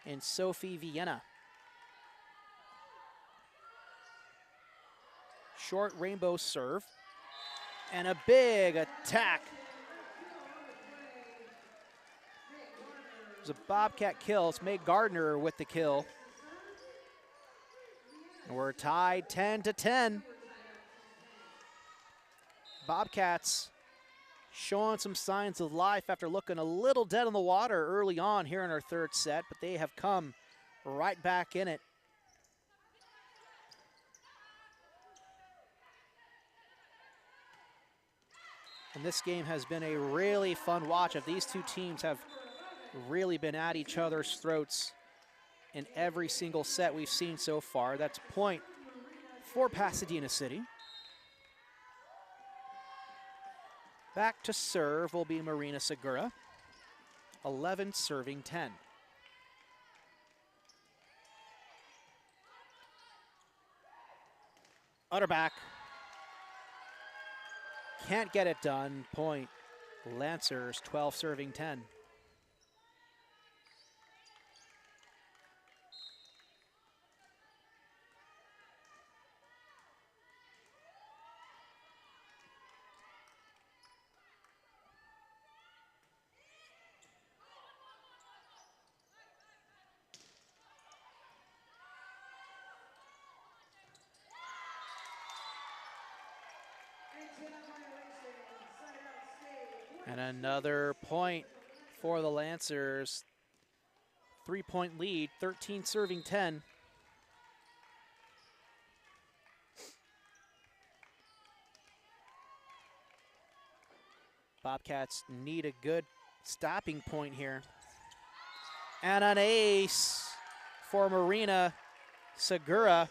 in Sophie Vienna. Short rainbow serve and a big attack. There's a Bobcat kill. It's Meg Gardner with the kill. And we're tied 10-10. Bobcats showing some signs of life after looking a little dead in the water early on here in our third set, but they have come right back in it. And this game has been a really fun watch. Of these two teams have really been at each other's throats in every single set we've seen so far. That's point for Pasadena City. Back to serve will be Marina Segura, 11 serving 10. Utterback. Can't get it done. Point Lancers, 12 serving 10. And another point for the Lancers. 3-point lead, 13 serving 10. Bobcats need a good stopping point here. And an ace for Marina Segura.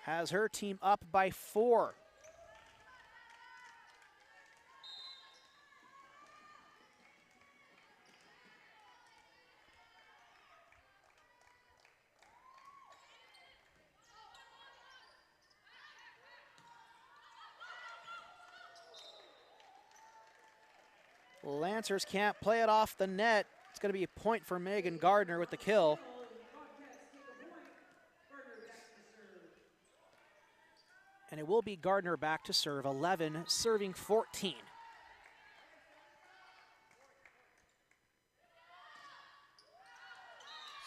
Has her team up by 4. Lancers can't play it off the net. It's going to be a point for Megan Gardner with the kill. And it will be Gardner back to serve, 11 serving 14.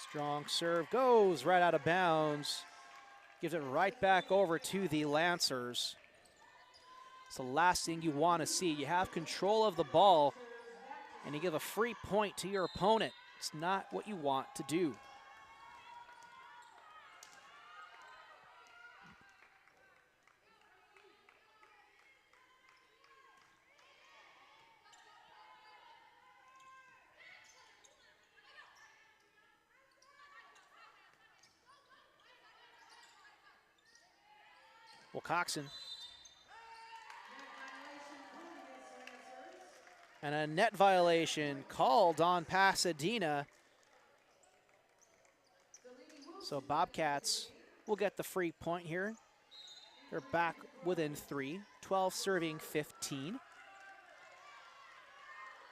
Strong serve goes right out of bounds. Gives it right back over to the Lancers. It's the last thing you want to see. You have control of the ball and you give a free point to your opponent. It's not what you want to do. Wilcoxon. And a net violation called on Pasadena. So Bobcats will get the free point here. They're back within 3, 12 serving 15.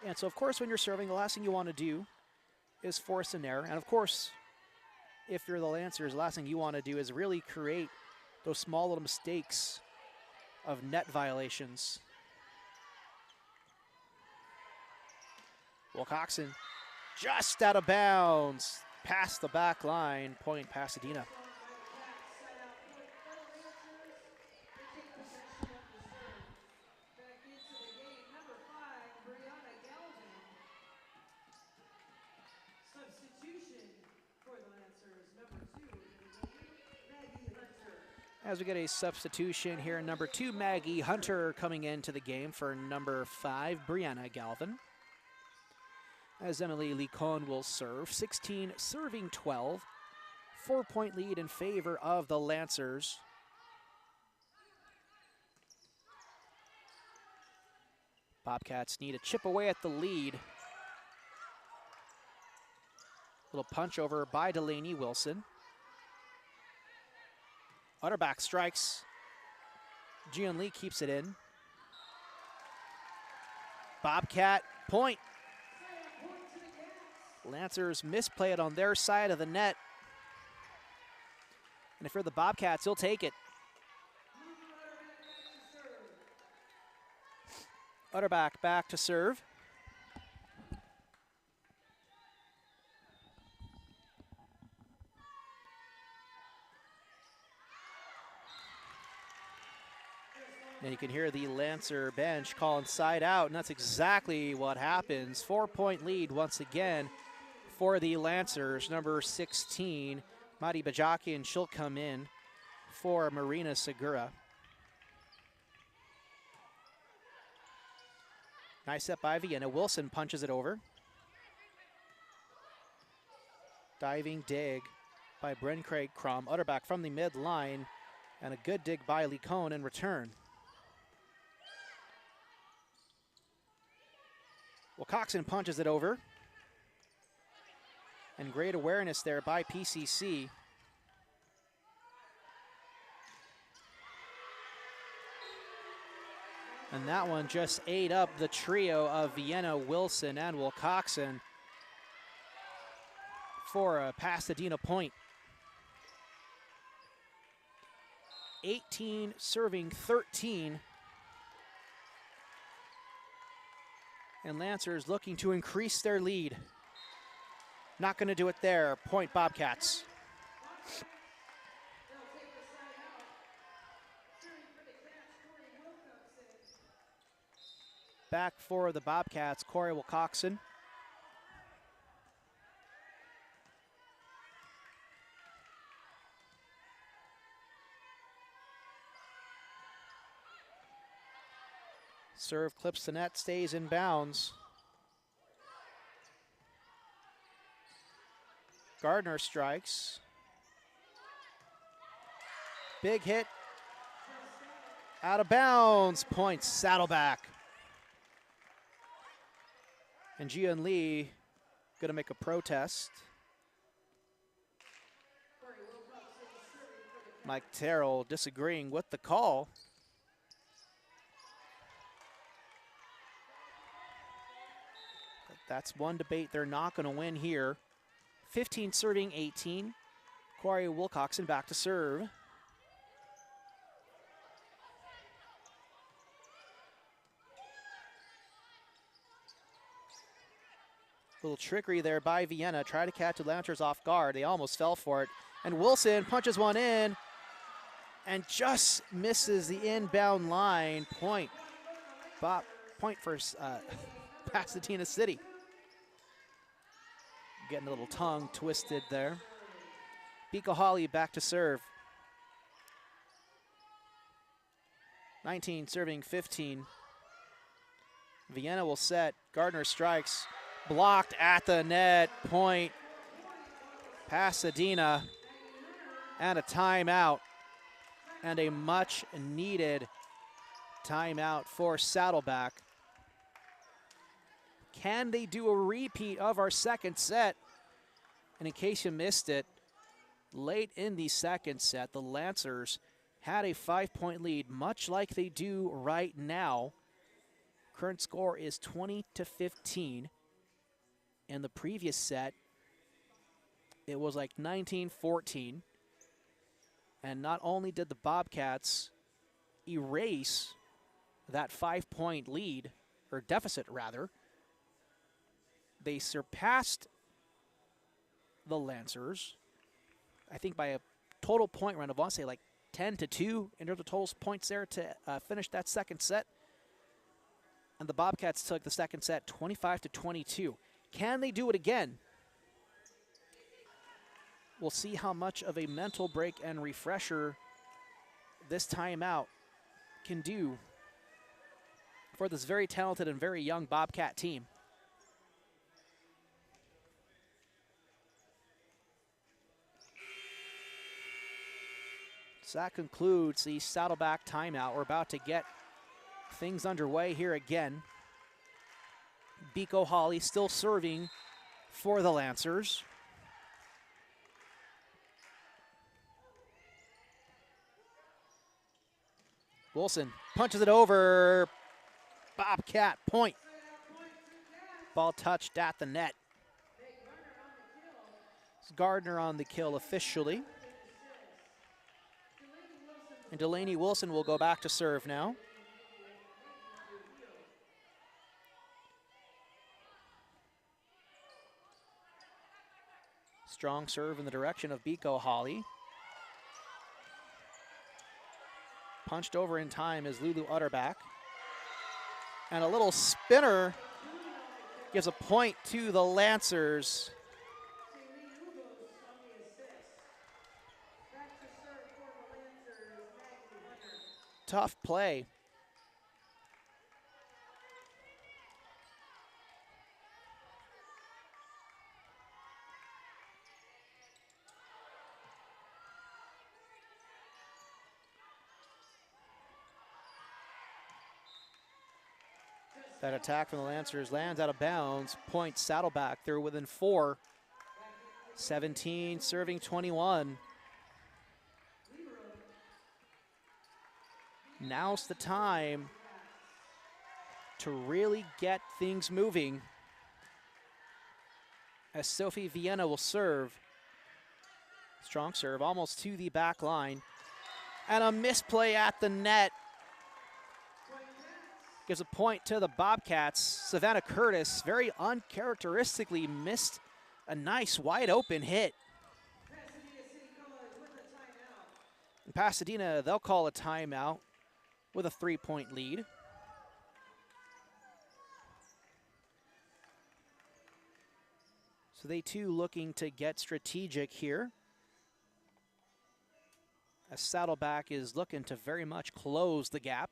And so of course when you're serving, the last thing you want to do is force an error. And of course, if you're the Lancers, the last thing you want to do is really create those small little mistakes of net violations. Wilcoxon just out of bounds, past the back line, point Pasadena. As we get a substitution here, number 2, Maggie Hunter coming into the game for number 5, Brianna Galvin. As Emily Licon will serve, 16 serving 12. 4-point lead in favor of the Lancers. Bobcats need a chip away at the lead. Little punch over by Delaney Wilson. Utterback strikes. Jian Lee keeps it in. Bobcat point. Lancers misplay it on their side of the net. And if you're the Bobcats, you'll take it. Utterback back to serve. And you can hear the Lancer bench calling side out, and that's exactly what happens. 4-point lead once again for the Lancers. Number 16, Madi Bajakian, she'll come in for Marina Segura. Nice set by Vienna. Wilson punches it over. Diving dig by Bryn Craig Crum. Utterback from the midline, and a good dig by Licon in return. Wilcoxon punches it over. And great awareness there by PCC. And that one just ate up the trio of Vienna, Wilson, and Wilcoxon for a Pasadena point. 18 serving 13. And Lancers looking to increase their lead. Not going to do it there. Point Bobcats. Back for the Bobcats, Corey Wilcoxon. Serve clips the net, stays in bounds. Gardner strikes. Big hit. Out of bounds. Points Saddleback. And Jian Lee going to make a protest. Mike Terrell disagreeing with the call. But that's one debate they're not going to win here. 15 serving 18. Corey Wilcoxon back to serve. Little trickery there by Vienna. Try to catch the Lancers off guard. They almost fell for it. And Wilson punches one in and just misses the inbound line. Point. Point for Pasadena City. Getting a little tongue twisted there. Bika Hawley back to serve. 19 serving 15. Vienna will set. Gardner strikes. Blocked at the net. Point Pasadena. And a timeout. And a much needed timeout for Saddleback. Can they do a repeat of our second set? And in case you missed it, late in the second set, the Lancers had a 5-point lead, much like they do right now. Current score is 20-15. In the previous set, it was like 19-14. And not only did the Bobcats erase that 5-point lead, or deficit rather, they surpassed the Lancers, I think by a total point run of, I want to say like 10-2 in terms of total points there to finish that second set. And the Bobcats took the second set 25-22. Can they do it again? We'll see how much of a mental break and refresher this timeout can do for this very talented and very young Bobcat team. So that concludes the Saddleback timeout. We're about to get things underway here again. Biko Holly still serving for the Lancers. Wilson punches it over. Bobcat point. Ball touched at the net. It's Gardner on the kill officially. And Delaney Wilson will go back to serve now. Strong serve in the direction of Biko Holly. Punched over in time is Lulu Utterback. And a little spinner gives a point to the Lancers. Tough play. That attack from the Lancers lands out of bounds. Point Saddleback. They're within 4. 17 serving 21. Now's the time to really get things moving as Sophie Vienna will serve. Strong serve almost to the back line. And a misplay at the net. Gives a point to the Bobcats. Savannah Curtis very uncharacteristically missed a nice wide open hit. In Pasadena, they'll call a timeout with a 3-point lead. So they too looking to get strategic here, as Saddleback is looking to very much close the gap.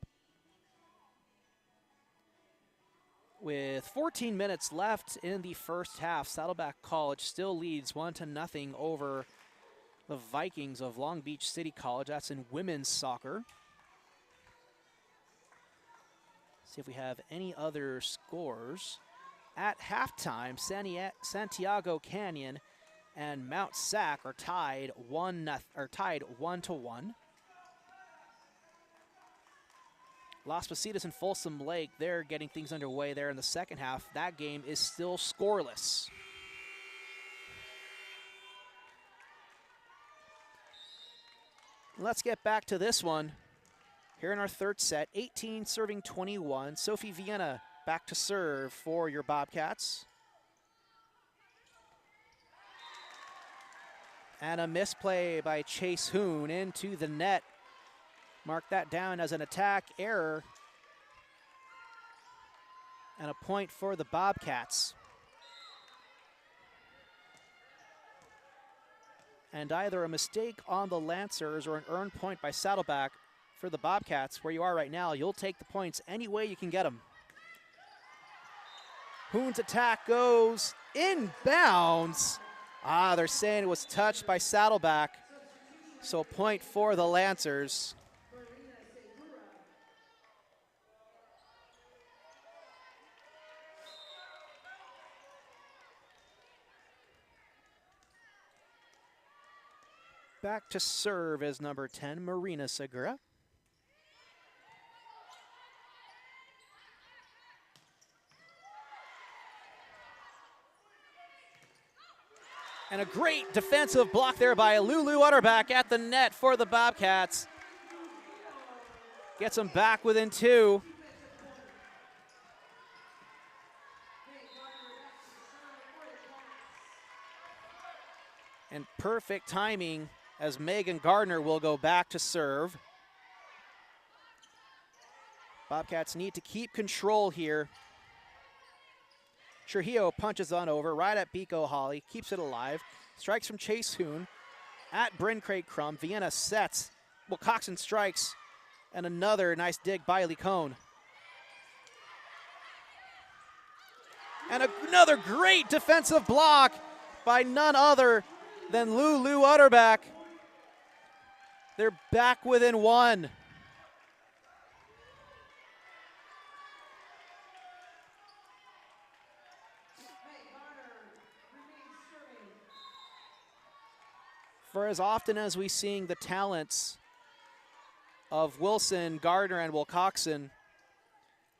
With 14 minutes left in the first half, Saddleback College still leads 1-0 over the Vikings of Long Beach City College. That's in women's soccer. See if we have any other scores. At halftime, Santiago Canyon and Mount Sac are tied 1-1. Las Positas and Folsom Lake, they're getting things underway there in the second half. That game is still scoreless. Let's get back to this one. Here in our third set, 18 serving 21. Sophie Vienna back to serve for your Bobcats. And a misplay by Chase Hoon into the net. Mark that down as an attack error. And a point for the Bobcats. And either a mistake on the Lancers or an earned point by Saddleback for the Bobcats. Where you are right now, you'll take the points any way you can get them. Hoon's attack goes inbounds. They're saying it was touched by Saddleback. So a point for the Lancers. Back to serve is number 10, Marina Segura. And a great defensive block there by Lulu Utterback at the net for the Bobcats. Gets them back within 2. And perfect timing as Megan Gardner will go back to serve. Bobcats need to keep control here. Trujillo punches on over, right at Biko Holly, keeps it alive. Strikes from Chase Hoon at Bryn Craig Crum. Vienna sets. Well, Coxon strikes. And another nice dig by Lee Cone. And another great defensive block by none other than Lulu Utterback. They're back within 1. For as often as we seeing the talents of Wilson, Gardner, and Wilcoxon,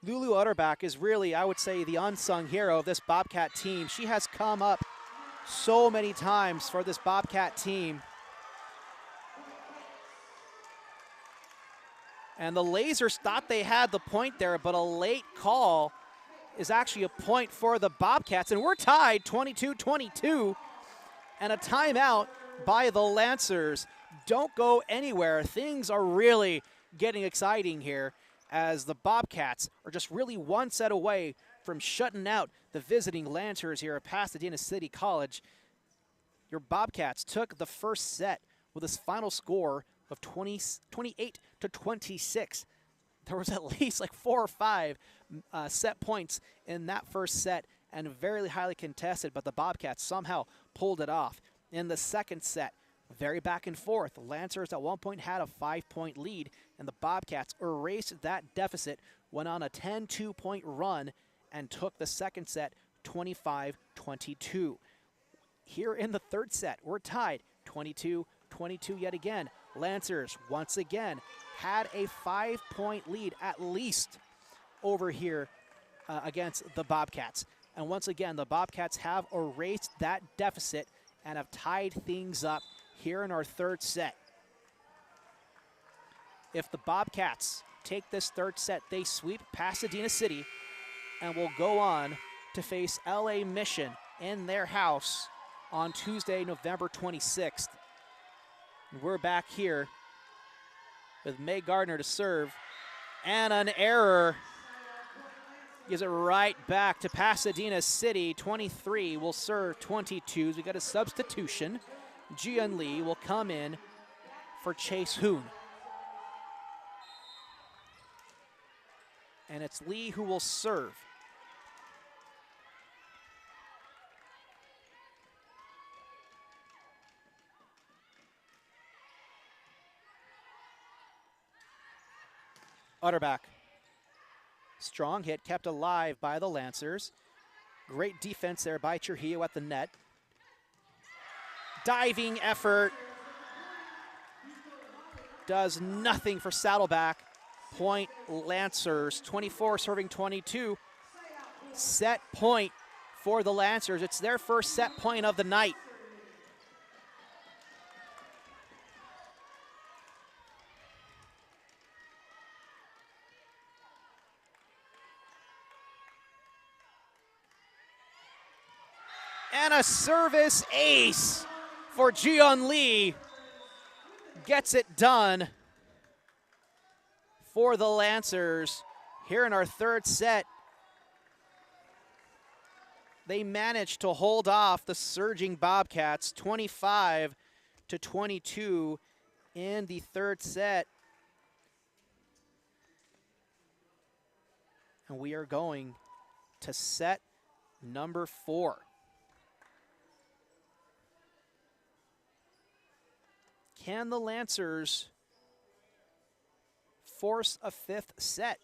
Lulu Utterback is really, I would say, the unsung hero of this Bobcat team. She has come up so many times for this Bobcat team. And the Lasers thought they had the point there, but a late call is actually a point for the Bobcats. And we're tied 22-22, and a timeout by the Lancers. Don't go anywhere. Things are really getting exciting here as the Bobcats are just really one set away from shutting out the visiting Lancers here at Pasadena City College. Your Bobcats took the first set with a final score of 28-26. There was at least like 4 or 5 set points in that first set and very highly contested, but the Bobcats somehow pulled it off. In the second set, very back and forth. Lancers at one point had a 5-point lead, and the Bobcats erased that deficit, went on a 10-2-point run, and took the second set 25-22. Here in the third set, we're tied 22-22 yet again. Lancers, once again, had a 5-point lead at least over here against the Bobcats. And once again, the Bobcats have erased that deficit and have tied things up here in our third set. If the Bobcats take this third set, they sweep Pasadena City and will go on to face LA Mission in their house on Tuesday, November 26th. And we're back here with May Gardner to serve, and an error gives it right back to Pasadena City. 23 will serve 22s. We got a substitution. Jian Lee will come in for Chase Hoon. And it's Lee who will serve. Utterback. Strong hit kept alive by the Lancers. Great defense there by Trujillo at the net. Diving effort. Does nothing for Saddleback. Point Lancers. 24 serving 22. Set point for the Lancers. It's their first set point of the night. And a service ace for Jian Lee. Gets it done for the Lancers. Here in our third set, they managed to hold off the surging Bobcats 25-22 in the third set. And we are going to set number 4. Can the Lancers force a 5th set?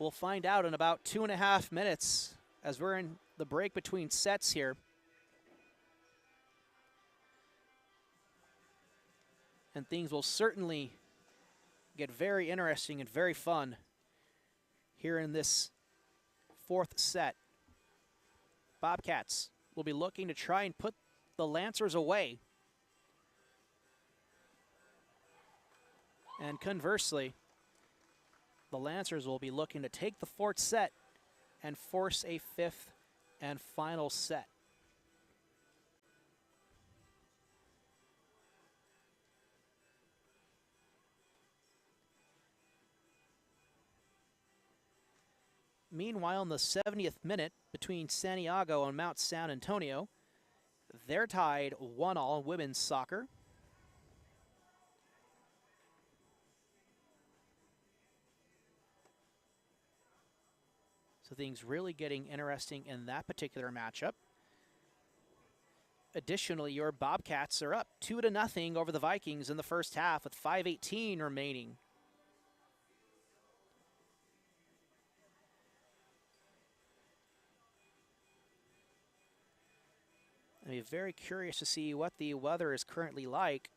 We'll find out in about 2.5 minutes as we're in the break between sets here. And things will certainly get very interesting and very fun here in this 4th set. Bobcats will be looking to try and put the Lancers away. And conversely, the Lancers will be looking to take the fourth set and force a fifth and final set. Meanwhile, in the 70th minute between Santiago and Mount San Antonio, they're tied 1-1 in women's soccer. So things really getting interesting in that particular matchup. Additionally, your Bobcats are up 2-0 over the Vikings in the first half with 5:18 remaining. I'm very curious to see what the weather is currently like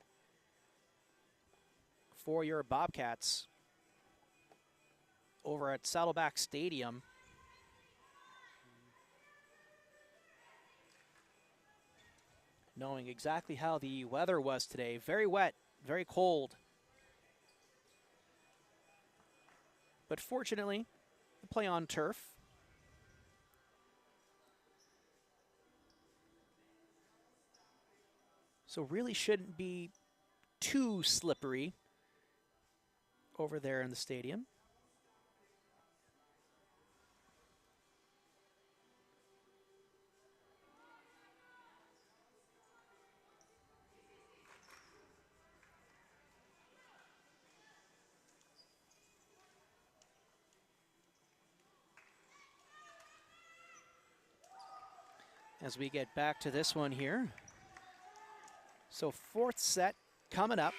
for your Bobcats over at Saddleback Stadium. Knowing exactly how the weather was today. Very wet, very cold. But fortunately, they play on turf. So really shouldn't be too slippery over there in the stadium. As we get back to this one here. So fourth set coming up.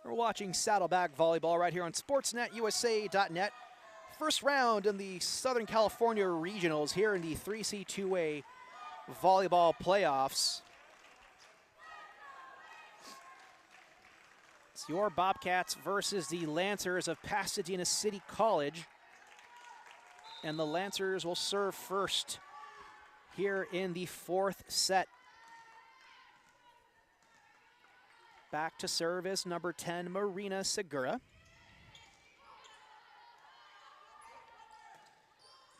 We're watching Saddleback Volleyball right here on SportsNetUSA.net. First round in the Southern California Regionals here in the 3C2A Volleyball Playoffs. It's your Bobcats versus the Lancers of Pasadena City College. And the Lancers will serve first here in the fourth set. Back to serve is number 10, Marina Segura.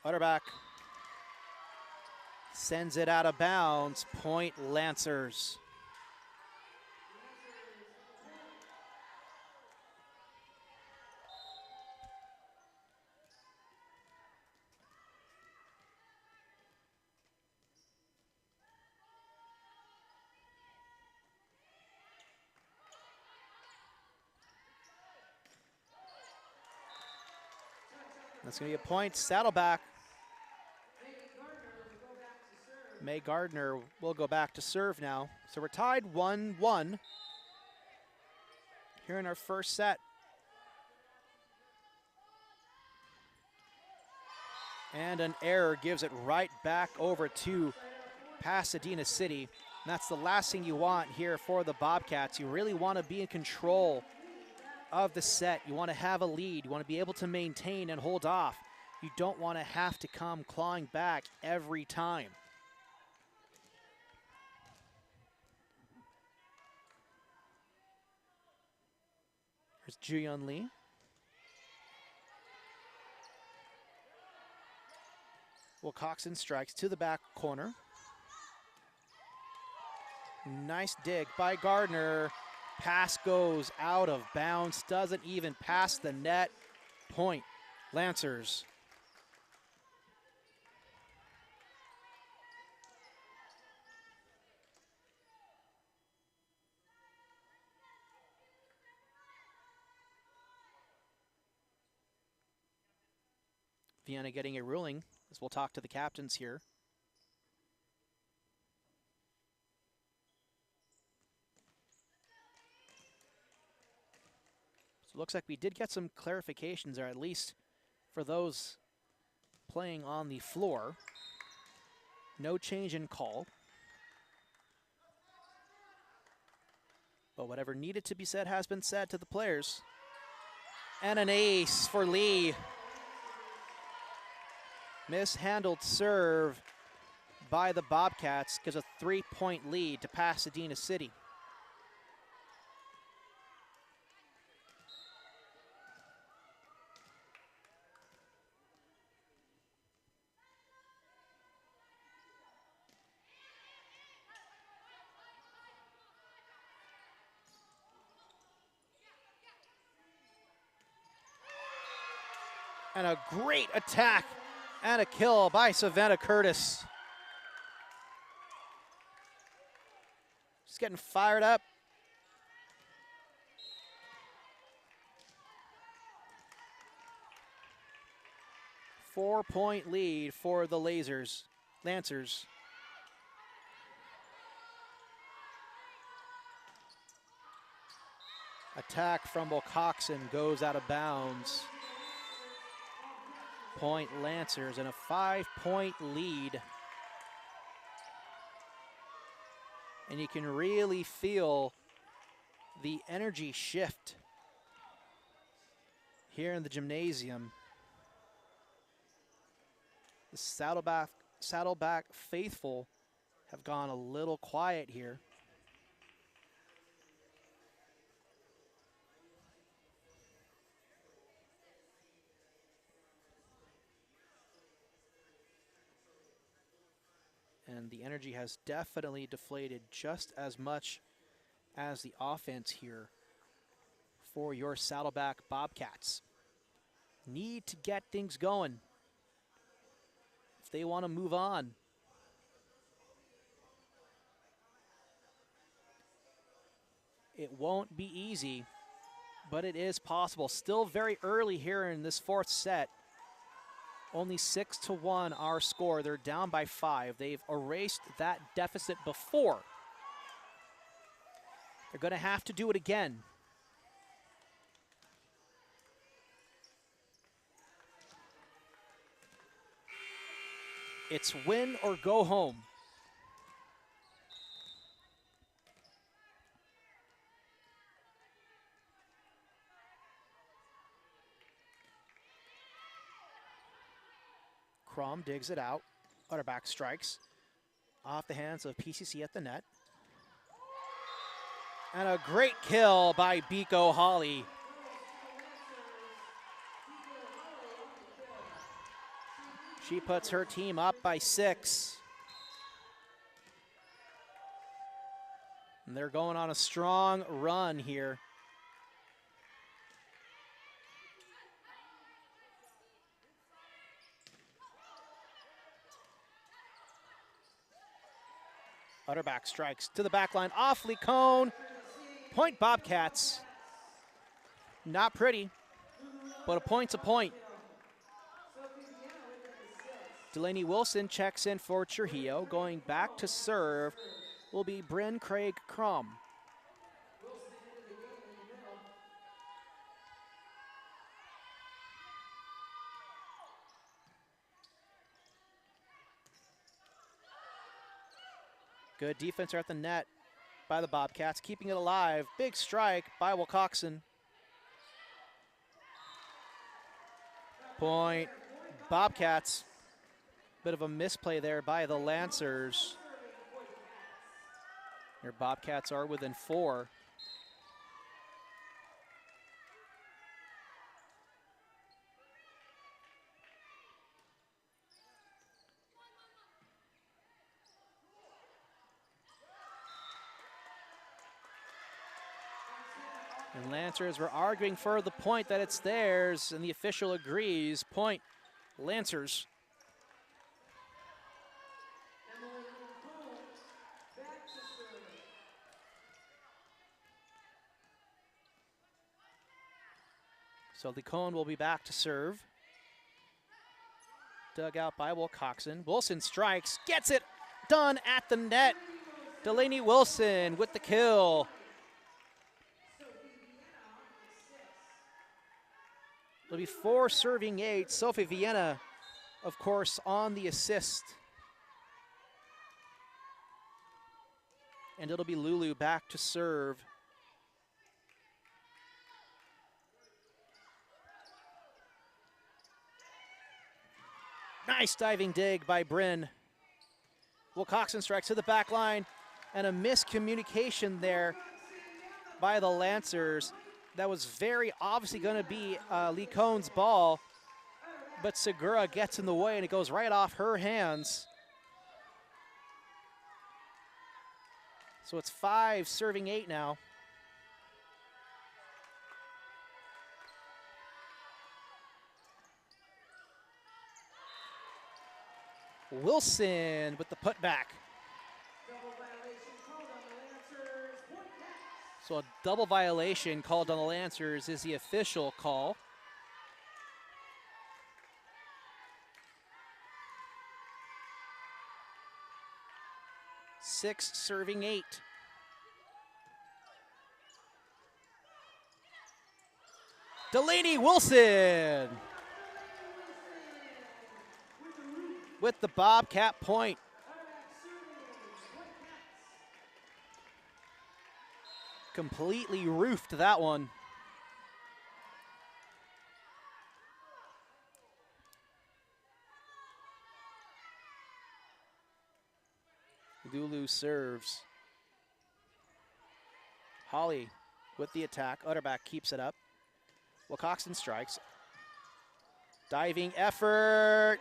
Utterback sends it out of bounds. Point Lancers. That's going to be a point. Saddleback. May Gardner will go back to serve now. So we're tied 1-1 here in our first set. And an error gives it right back over to Pasadena City. And that's the last thing you want here for the Bobcats. You really want to be in control of the set. You want to have a lead. You want to be able to maintain and hold off. You don't want to have to come clawing back every time. Here's Juyun Lee. Wilcoxon strikes to the back corner. Nice dig by Gardner. Pass goes out of bounds, doesn't even pass the net. Point Lancers. Vienna getting a ruling, as we'll talk to the captains here. Looks like we did get some clarifications, or at least for those playing on the floor. No change in call. But whatever needed to be said has been said to the players. And an ace for Lee. Mishandled serve by the Bobcats gives a 3-point lead to Pasadena City. And a great attack and a kill by Savannah Curtis. Just getting fired up. Four-point lead for the Lancers. Attack from Wilcoxon goes out of bounds. Point Lancers and a 5-point lead. And you can really feel the energy shift here in the gymnasium. The Saddleback faithful have gone a little quiet here. And the energy has definitely deflated just as much as the offense here for your Saddleback Bobcats. Need to get things going if they want to move on. It won't be easy, but it is possible. Still very early here in this fourth set. Only 6-1 our score. They're down by 5. They've erased that deficit before. They're going to have to do it again. It's win or go home. Crom digs it out. Utterback strikes. Off the hands of PCC at the net. And a great kill by Biko Holly. She puts her team up by 6. And they're going on a strong run here. Utterback strikes to the back line. Off Cone. Point Bobcats. Not pretty, but a point's a point. Delaney Wilson checks in for Trujillo. Going back to serve will be Bryn Craig Crom. Good defense at the net by the Bobcats, keeping it alive. Big strike by Wilcoxon. Point Bobcats. Bit of a misplay there by the Lancers. Your Bobcats are within 4. And Lancers were arguing for the point that it's theirs, and the official agrees. Point Lancers. So the Cone will be back to serve. Dug out by Wilcoxon. Wilson strikes, gets it done at the net. Delaney Wilson with the kill. It'll be 4 serving 8. Sophie Vienna, of course, on the assist. And it'll be Lulu back to serve. Nice diving dig by Bryn. Wilcoxon strikes to the back line, and a miscommunication there by the Lancers. That was very obviously going to be Lee Cohn's ball, but Segura gets in the way, and it goes right off her hands. So it's 5 serving 8 now. Wilson with the putback. So a double violation called on the Lancers is the official call. Six serving 8. Delaney Wilson with the Bobcat point. Completely roofed that one. Lulu serves. Holly with the attack. Utterback keeps it up. Wilcoxon strikes. Diving effort.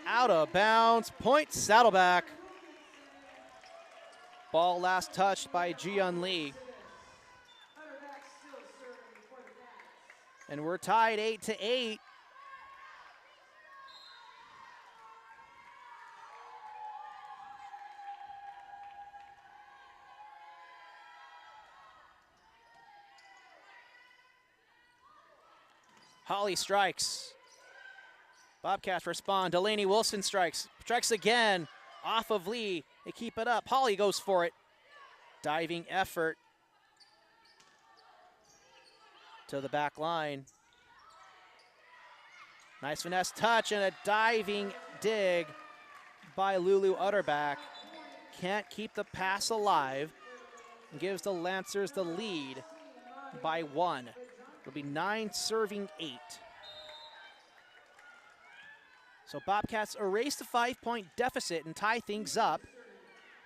Out of bounds. Point Saddleback. Ball last touched by Jian Lee. And we're tied 8-8. Holly strikes. Bobcats respond. Delaney Wilson strikes. Strikes again. Off of Lee. They keep it up. Holly goes for it. Diving effort. To the back line. Nice finesse touch and a diving dig by Lulu Utterback. Can't keep the pass alive. And gives the Lancers the lead by 1. It'll be 9 serving 8. So Bobcats erase the 5-point deficit and tie things up,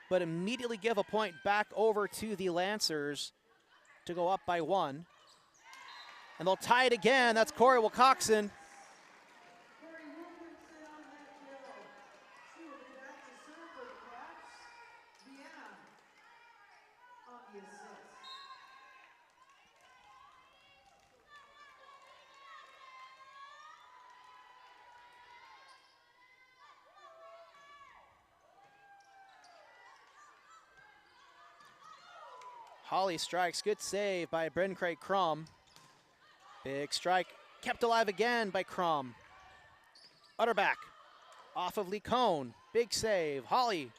but immediately give a point back over to the Lancers to go up by 1. And they'll tie it again. That's Corey Wilcoxon. Holly strikes. Good save by Bryn Craig Crom. Big strike. Kept alive again by Crom. Utterback. Off of Lee Cohn. Big save. Holly.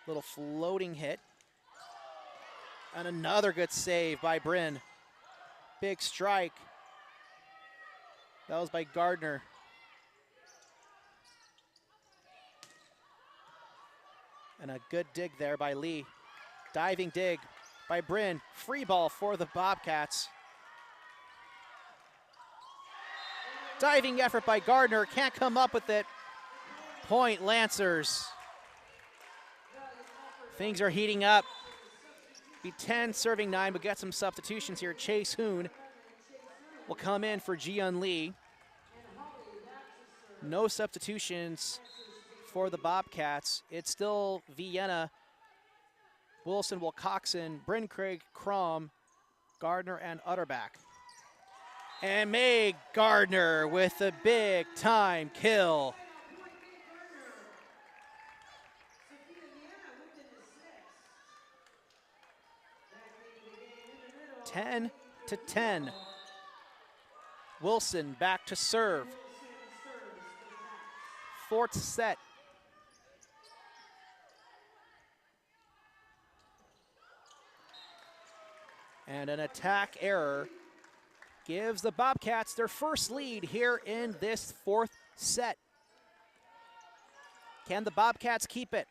Little floating hit. And another good save by Bryn. Big strike. That was by Gardner. And a good dig there by Lee. Diving dig by Bryn. Free ball for the Bobcats. Diving effort by Gardner. Can't come up with it. Point Lancers. Things are heating up. Be 10 serving 9, but get some substitutions here. Chase Hoon will come in for Jian Lee. No substitutions for the Bobcats. It's still Vienna, Wilson, Wilcoxon, Bryn Craig, Crom, Gardner, and Utterback. And May Gardner with a big time kill. 10-10. Wilson back to serve. Fourth set. And an attack error gives the Bobcats their first lead here in this fourth set. Can the Bobcats keep it?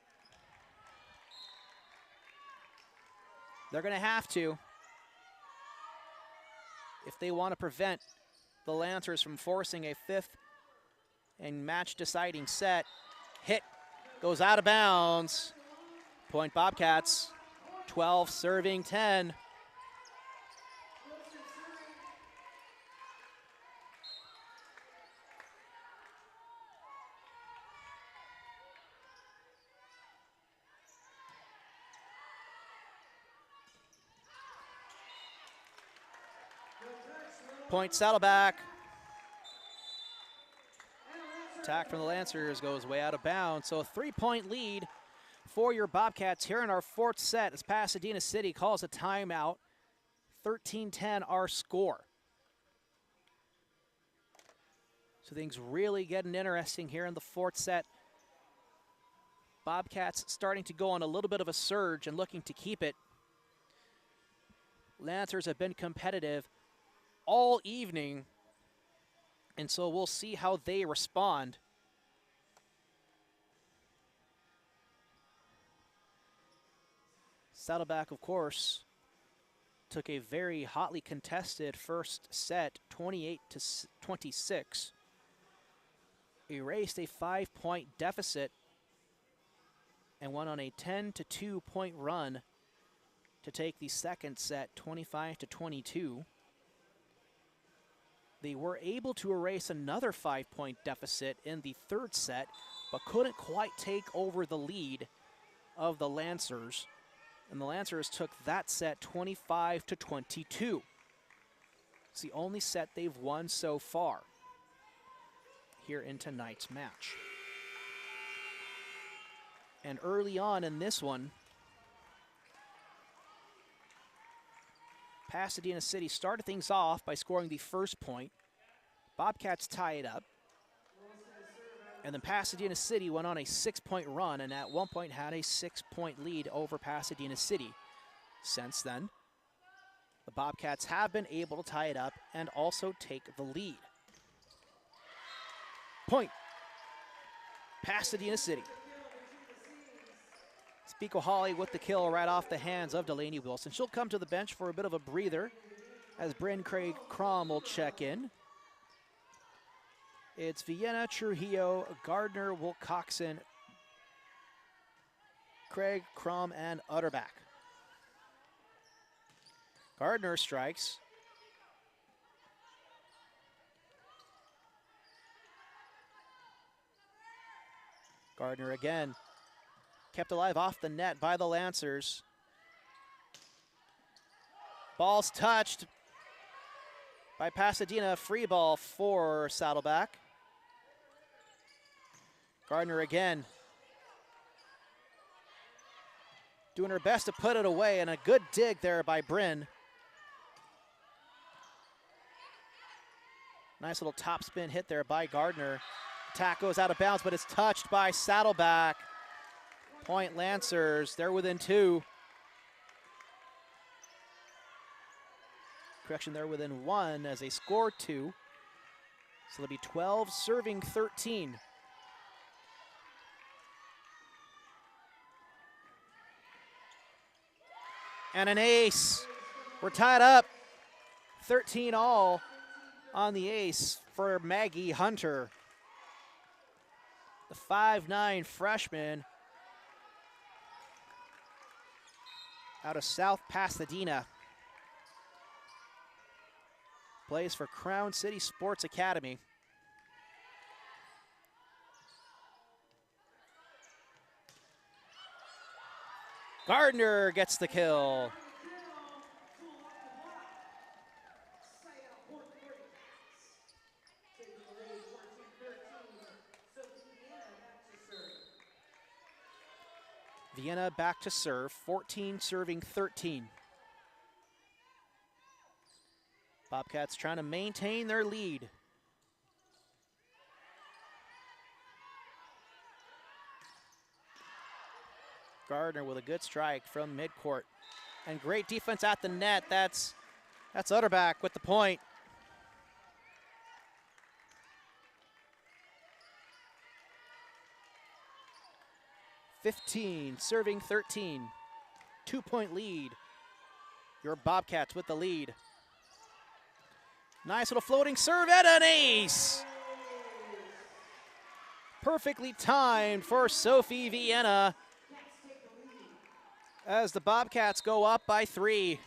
They're going to have to if they want to prevent the Lancers from forcing a fifth and match-deciding set. Hit goes out of bounds. Point Bobcats, 12 serving 10. Point Saddleback. Attack from the Lancers goes way out of bounds. So a 3-point lead for your Bobcats here in our fourth set as Pasadena City calls a timeout. 13-10 our score. So things really getting interesting here in the fourth set. Bobcats starting to go on a little bit of a surge and looking to keep it. Lancers have been competitive all evening, and so we'll see how they respond. Saddleback, of course, took a very hotly contested first set, 28-26. Erased a 5-point deficit and went on a 10-2 point run to take the second set, 25-22. They were able to erase another 5-point deficit in the third set, but couldn't quite take over the lead of the Lancers. And the Lancers took that set 25-22. It's the only set they've won so far here in tonight's match. And early on in this one, Pasadena City started things off by scoring the first point. Bobcats tie it up. And then Pasadena City went on a 6-point run and at one point had a 6-point lead over Pasadena City. Since then, the Bobcats have been able to tie it up and also take the lead. Point, Pasadena City. Spico Holly with the kill right off the hands of Delaney Wilson. She'll come to the bench for a bit of a breather as Bryn Craig Crom will check in. It's Vienna, Trujillo, Gardner, Wilcoxon, Craig, Crom, and Utterback. Gardner strikes. Gardner again. Kept alive off the net by the Lancers. Ball's touched by Pasadena. Free ball for Saddleback. Gardner again. Doing her best to put it away, and a good dig there by Bryn. Nice little topspin hit there by Gardner. Attack goes out of bounds, but it's touched by Saddleback. Point Lancers, they're within 2. Correction, they're within 1 as they score 2. So they'll be 12 serving 13. And an ace. We're tied up. 13 all on the ace for Maggie Hunter. The 5'9" freshman out of South Pasadena. Plays for Crown City Sports Academy. Gardner gets the kill. Vienna back to serve, 14 serving 13. Bobcats trying to maintain their lead. Gardner with a good strike from midcourt. And great defense at the net. That's Utterback with the point. (15) serving 13. 2-point lead. Your Bobcats with the lead. Nice little floating serve and an ace. perfectly timed for Sophie Vienna as the Bobcats go up by 3.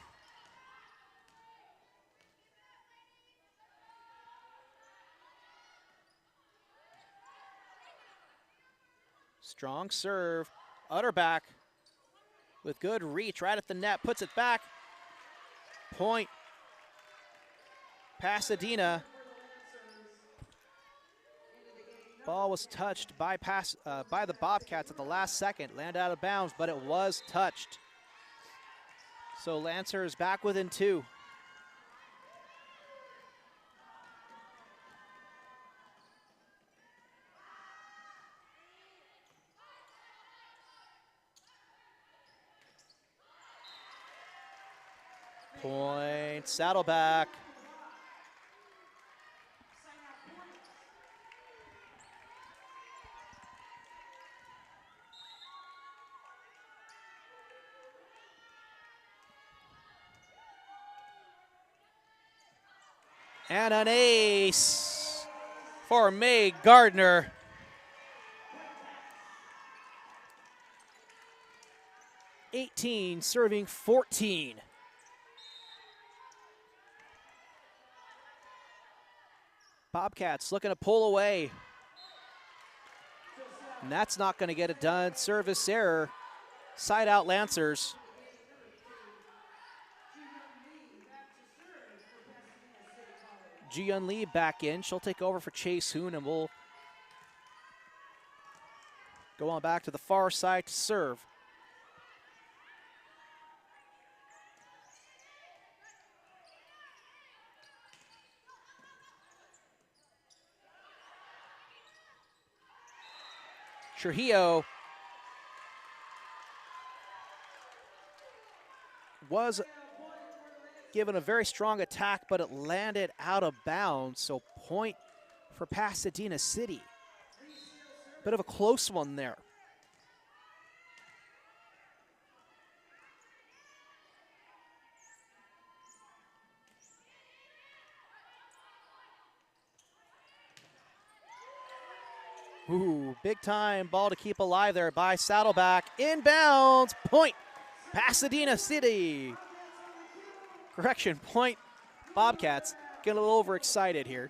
Strong serve, Utterback with good reach right at the net, puts it back. Point, Pasadena. Ball was touched by the Bobcats at the last second, landed out of bounds, but it was touched. So Lancers back within 2. Point, Saddleback. And an ace for May Gardner. '18 serving 14. Bobcats looking to pull away. And that's not going to get it done. Service error. Side out Lancers. Ji-Yun Lee back in. She'll take over for Chase Hoon, and we'll go on back to the far side to serve. Trujillo was given a very strong attack, but it landed out of bounds, so point for Pasadena City. Bit of a close one there. Ooh, big time ball to keep alive there by Saddleback. Inbounds, point, Pasadena City. Correction, point, Bobcats. Get a little overexcited here.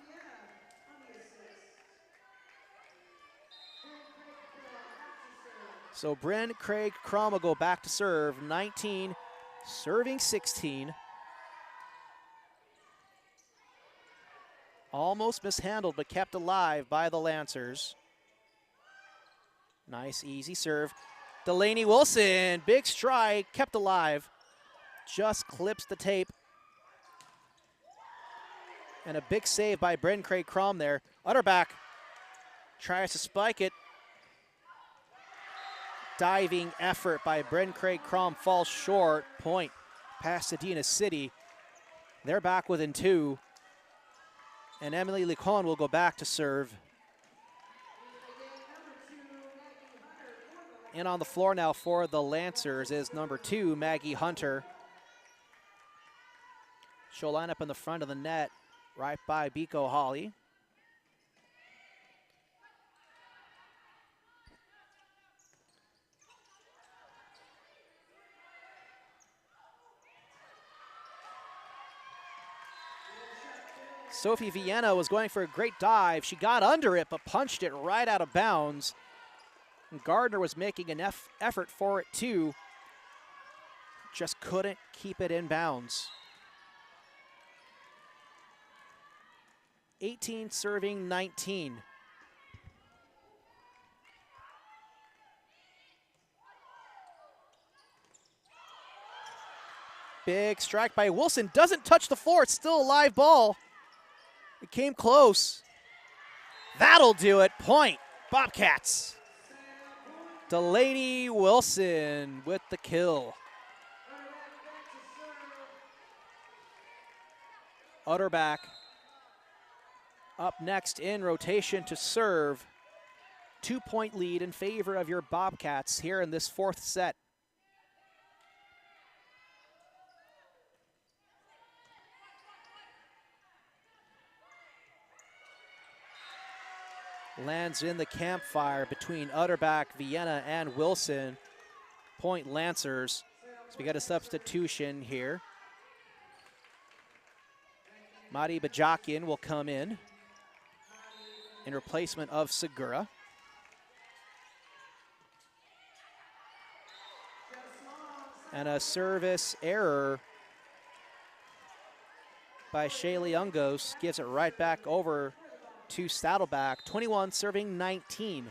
So Bryn Craig Crum will go back to serve. 19, serving 16. Almost mishandled, but kept alive by the Lancers. Nice, easy serve. Delaney Wilson, big strike, kept alive. Just clips the tape. And a big save by Bryn Craig Crum there. Utterback tries to spike it. Diving effort by Bryn Craig Crum falls short. Point, Pasadena City. They're back within 2. And Emily Licon will go back to serve. In on the floor now for the Lancers is number 2, Maggie Hunter. She'll line up in the front of the net right by Biko Holly. Sophie Vienna was going for a great dive. She got under it, but punched it right out of bounds. And Gardner was making an effort for it too. Just couldn't keep it in bounds. 18 serving 19. Big strike by Wilson. Doesn't touch the floor. It's still a live ball. It came close. That'll do it. Point, Bobcats. Delaney Wilson with the kill. Utterback up next in rotation to serve. 2-point lead in favor of your Bobcats here in this 4th set. lands in the campfire between Utterback, Vienna, and Wilson. Point Lancers. So we got a substitution here. Madi Bajakian will come in replacement of Segura. And a service error by Shaylee Ungos gives it right back over to Saddleback. 21 serving 19.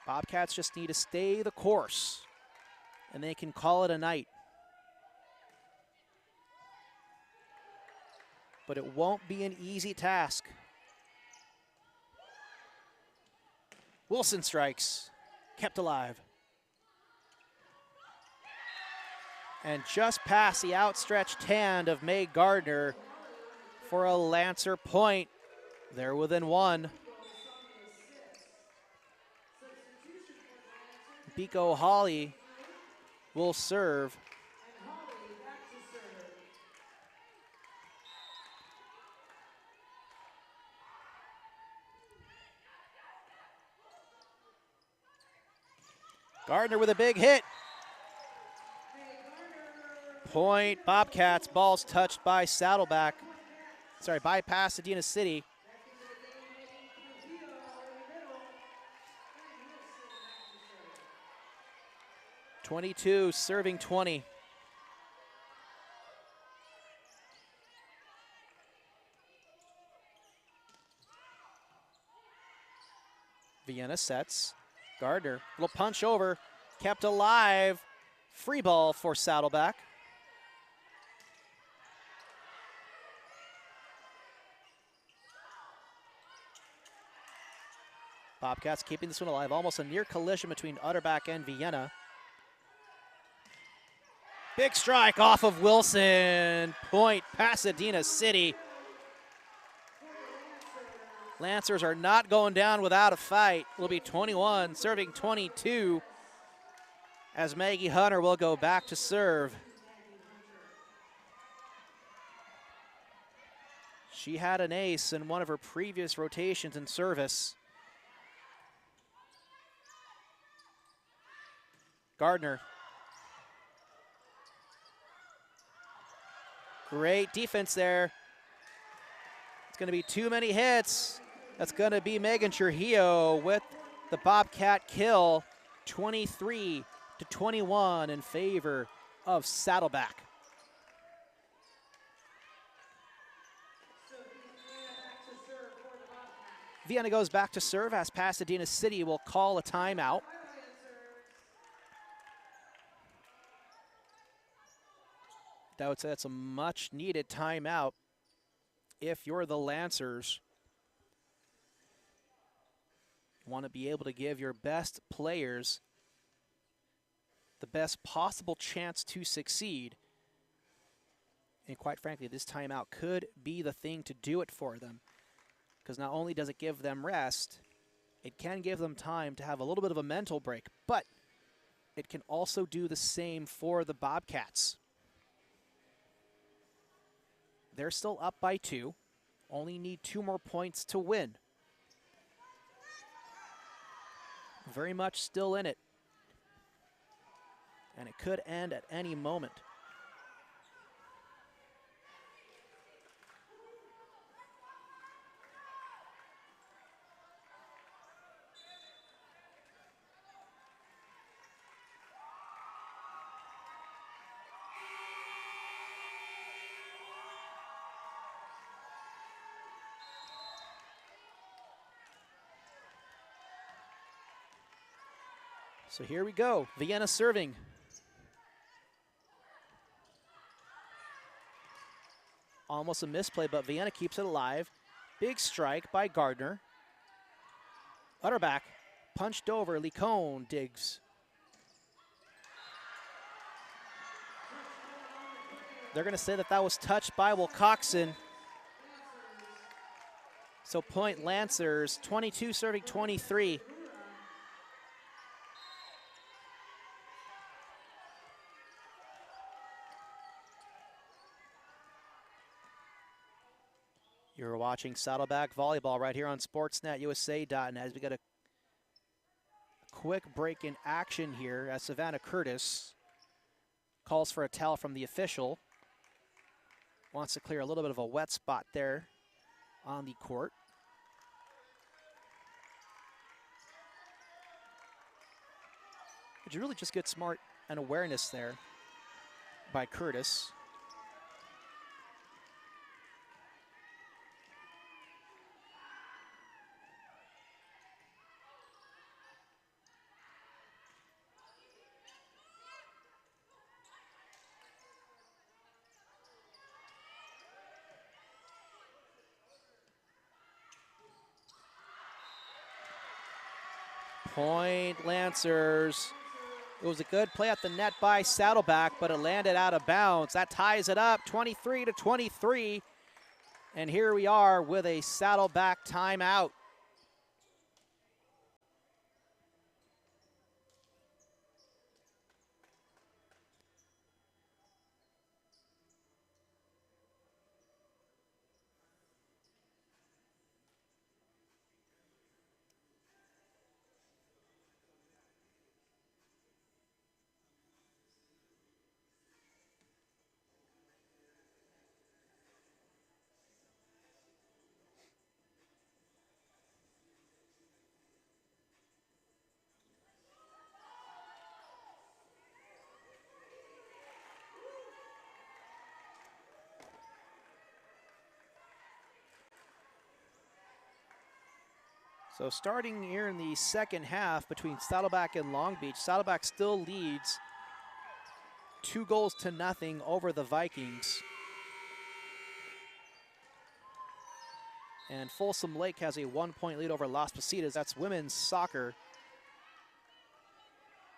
Bobcats just need to stay the course, and they can call it a night. But it won't be an easy task. Wilson strikes, kept alive. And just past the outstretched hand of May Gardner for a Lancer point. They're within one. Biko Holly will serve. Gardner with a big hit. Point Bobcats. Ball's touched by Saddleback. Sorry, by Pasadena City. (22) serving 20. Vienna sets. Gardner, little punch over, kept alive. Free ball for Saddleback. Bobcats keeping this one alive. Almost a near collision between Utterback and Vienna. Big strike off of Wilson. Point Pasadena City. Lancers are not going down without a fight. Will be 21, serving 22, as Maggie Hunter will go back to serve. She had an ace in one of her previous rotations in service. Gardner. Great defense there. It's going to be too many hits. That's going to be Megan Trujillo with the Bobcat kill. 23-21 in favor of Saddleback. Vienna goes back to serve as Pasadena City will call a timeout. I would say that's a much needed timeout if you're the Lancers. You want to be able to give your best players the best possible chance to succeed. And quite frankly, this timeout could be the thing to do it for them. Because not only does it give them rest, it can give them time to have a little bit of a mental break, but it can also do the same for the Bobcats. They're still up by 2. Only need 2 more points to win. Very much still in it. And it could end at any moment. So here we go, Vienna serving. Almost a misplay, but Vienna keeps it alive. Big strike by Gardner. Utterback, punched over, Licone digs. They're gonna say that was touched by Wilcoxon. So point Lancers, 22 serving 23. You're watching Saddleback Volleyball right here on sportsnetusa.net as we got a quick break in action here as Savannah Curtis calls for a towel from the official. Wants to clear a little bit of a wet spot there on the court. But you really just get smart and awareness there by Curtis. Point Lancers. It was a good play at the net by Saddleback, but it landed out of bounds. That ties it up, 23-23. And here we are with a Saddleback timeout. So starting here in the second half between Saddleback and Long Beach, Saddleback still leads 2-0 over the Vikings. And Folsom Lake has a 1-point lead over Las Positas. That's women's soccer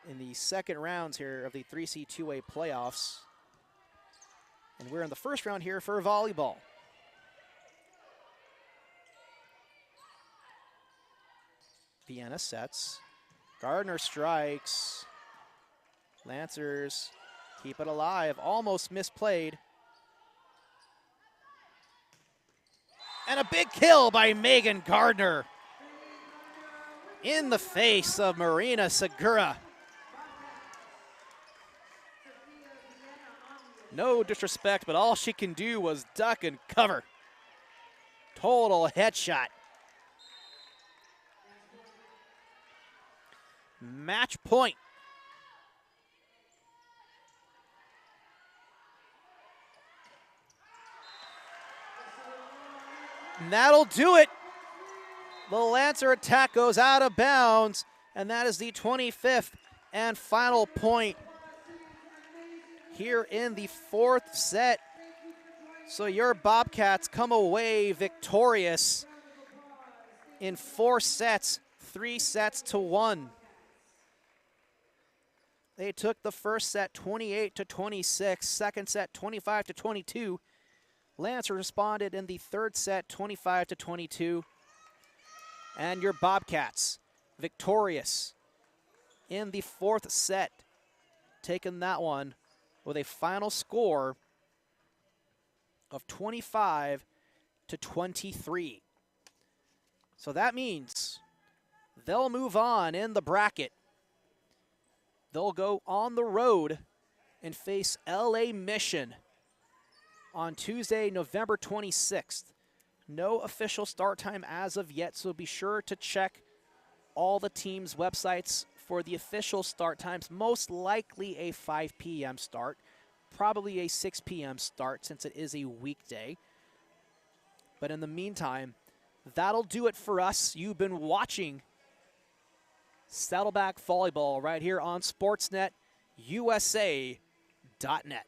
in the second rounds here of the 3C2A playoffs. And we're in the first round here for volleyball. Vienna sets. Gardner strikes. Lancers keep it alive. Almost misplayed. And a big kill by Megan Gardner. In the face of Marina Segura. No disrespect, but all she can do was duck and cover. Total headshot. Match point. And that'll do it. The Lancer attack goes out of bounds, and that is the 25th and final point here in the fourth set. So your Bobcats come away victorious in 4 sets, 3-1. They took the first set 28-26, second set 25-22. Lancer responded in the third set 25-22. And your Bobcats victorious in the fourth set, taking that one with a final score of 25-23. So that means they'll move on in the bracket. They'll go on the road and face LA Mission on Tuesday, November 26th. No official start time as of yet, so be sure to check all the teams' websites for the official start times. Most likely a 5 p.m. start, probably a 6 p.m. start since it is a weekday. But in the meantime, that'll do it for us. You've been watching Saddleback Volleyball right here on sportsnetusa.net.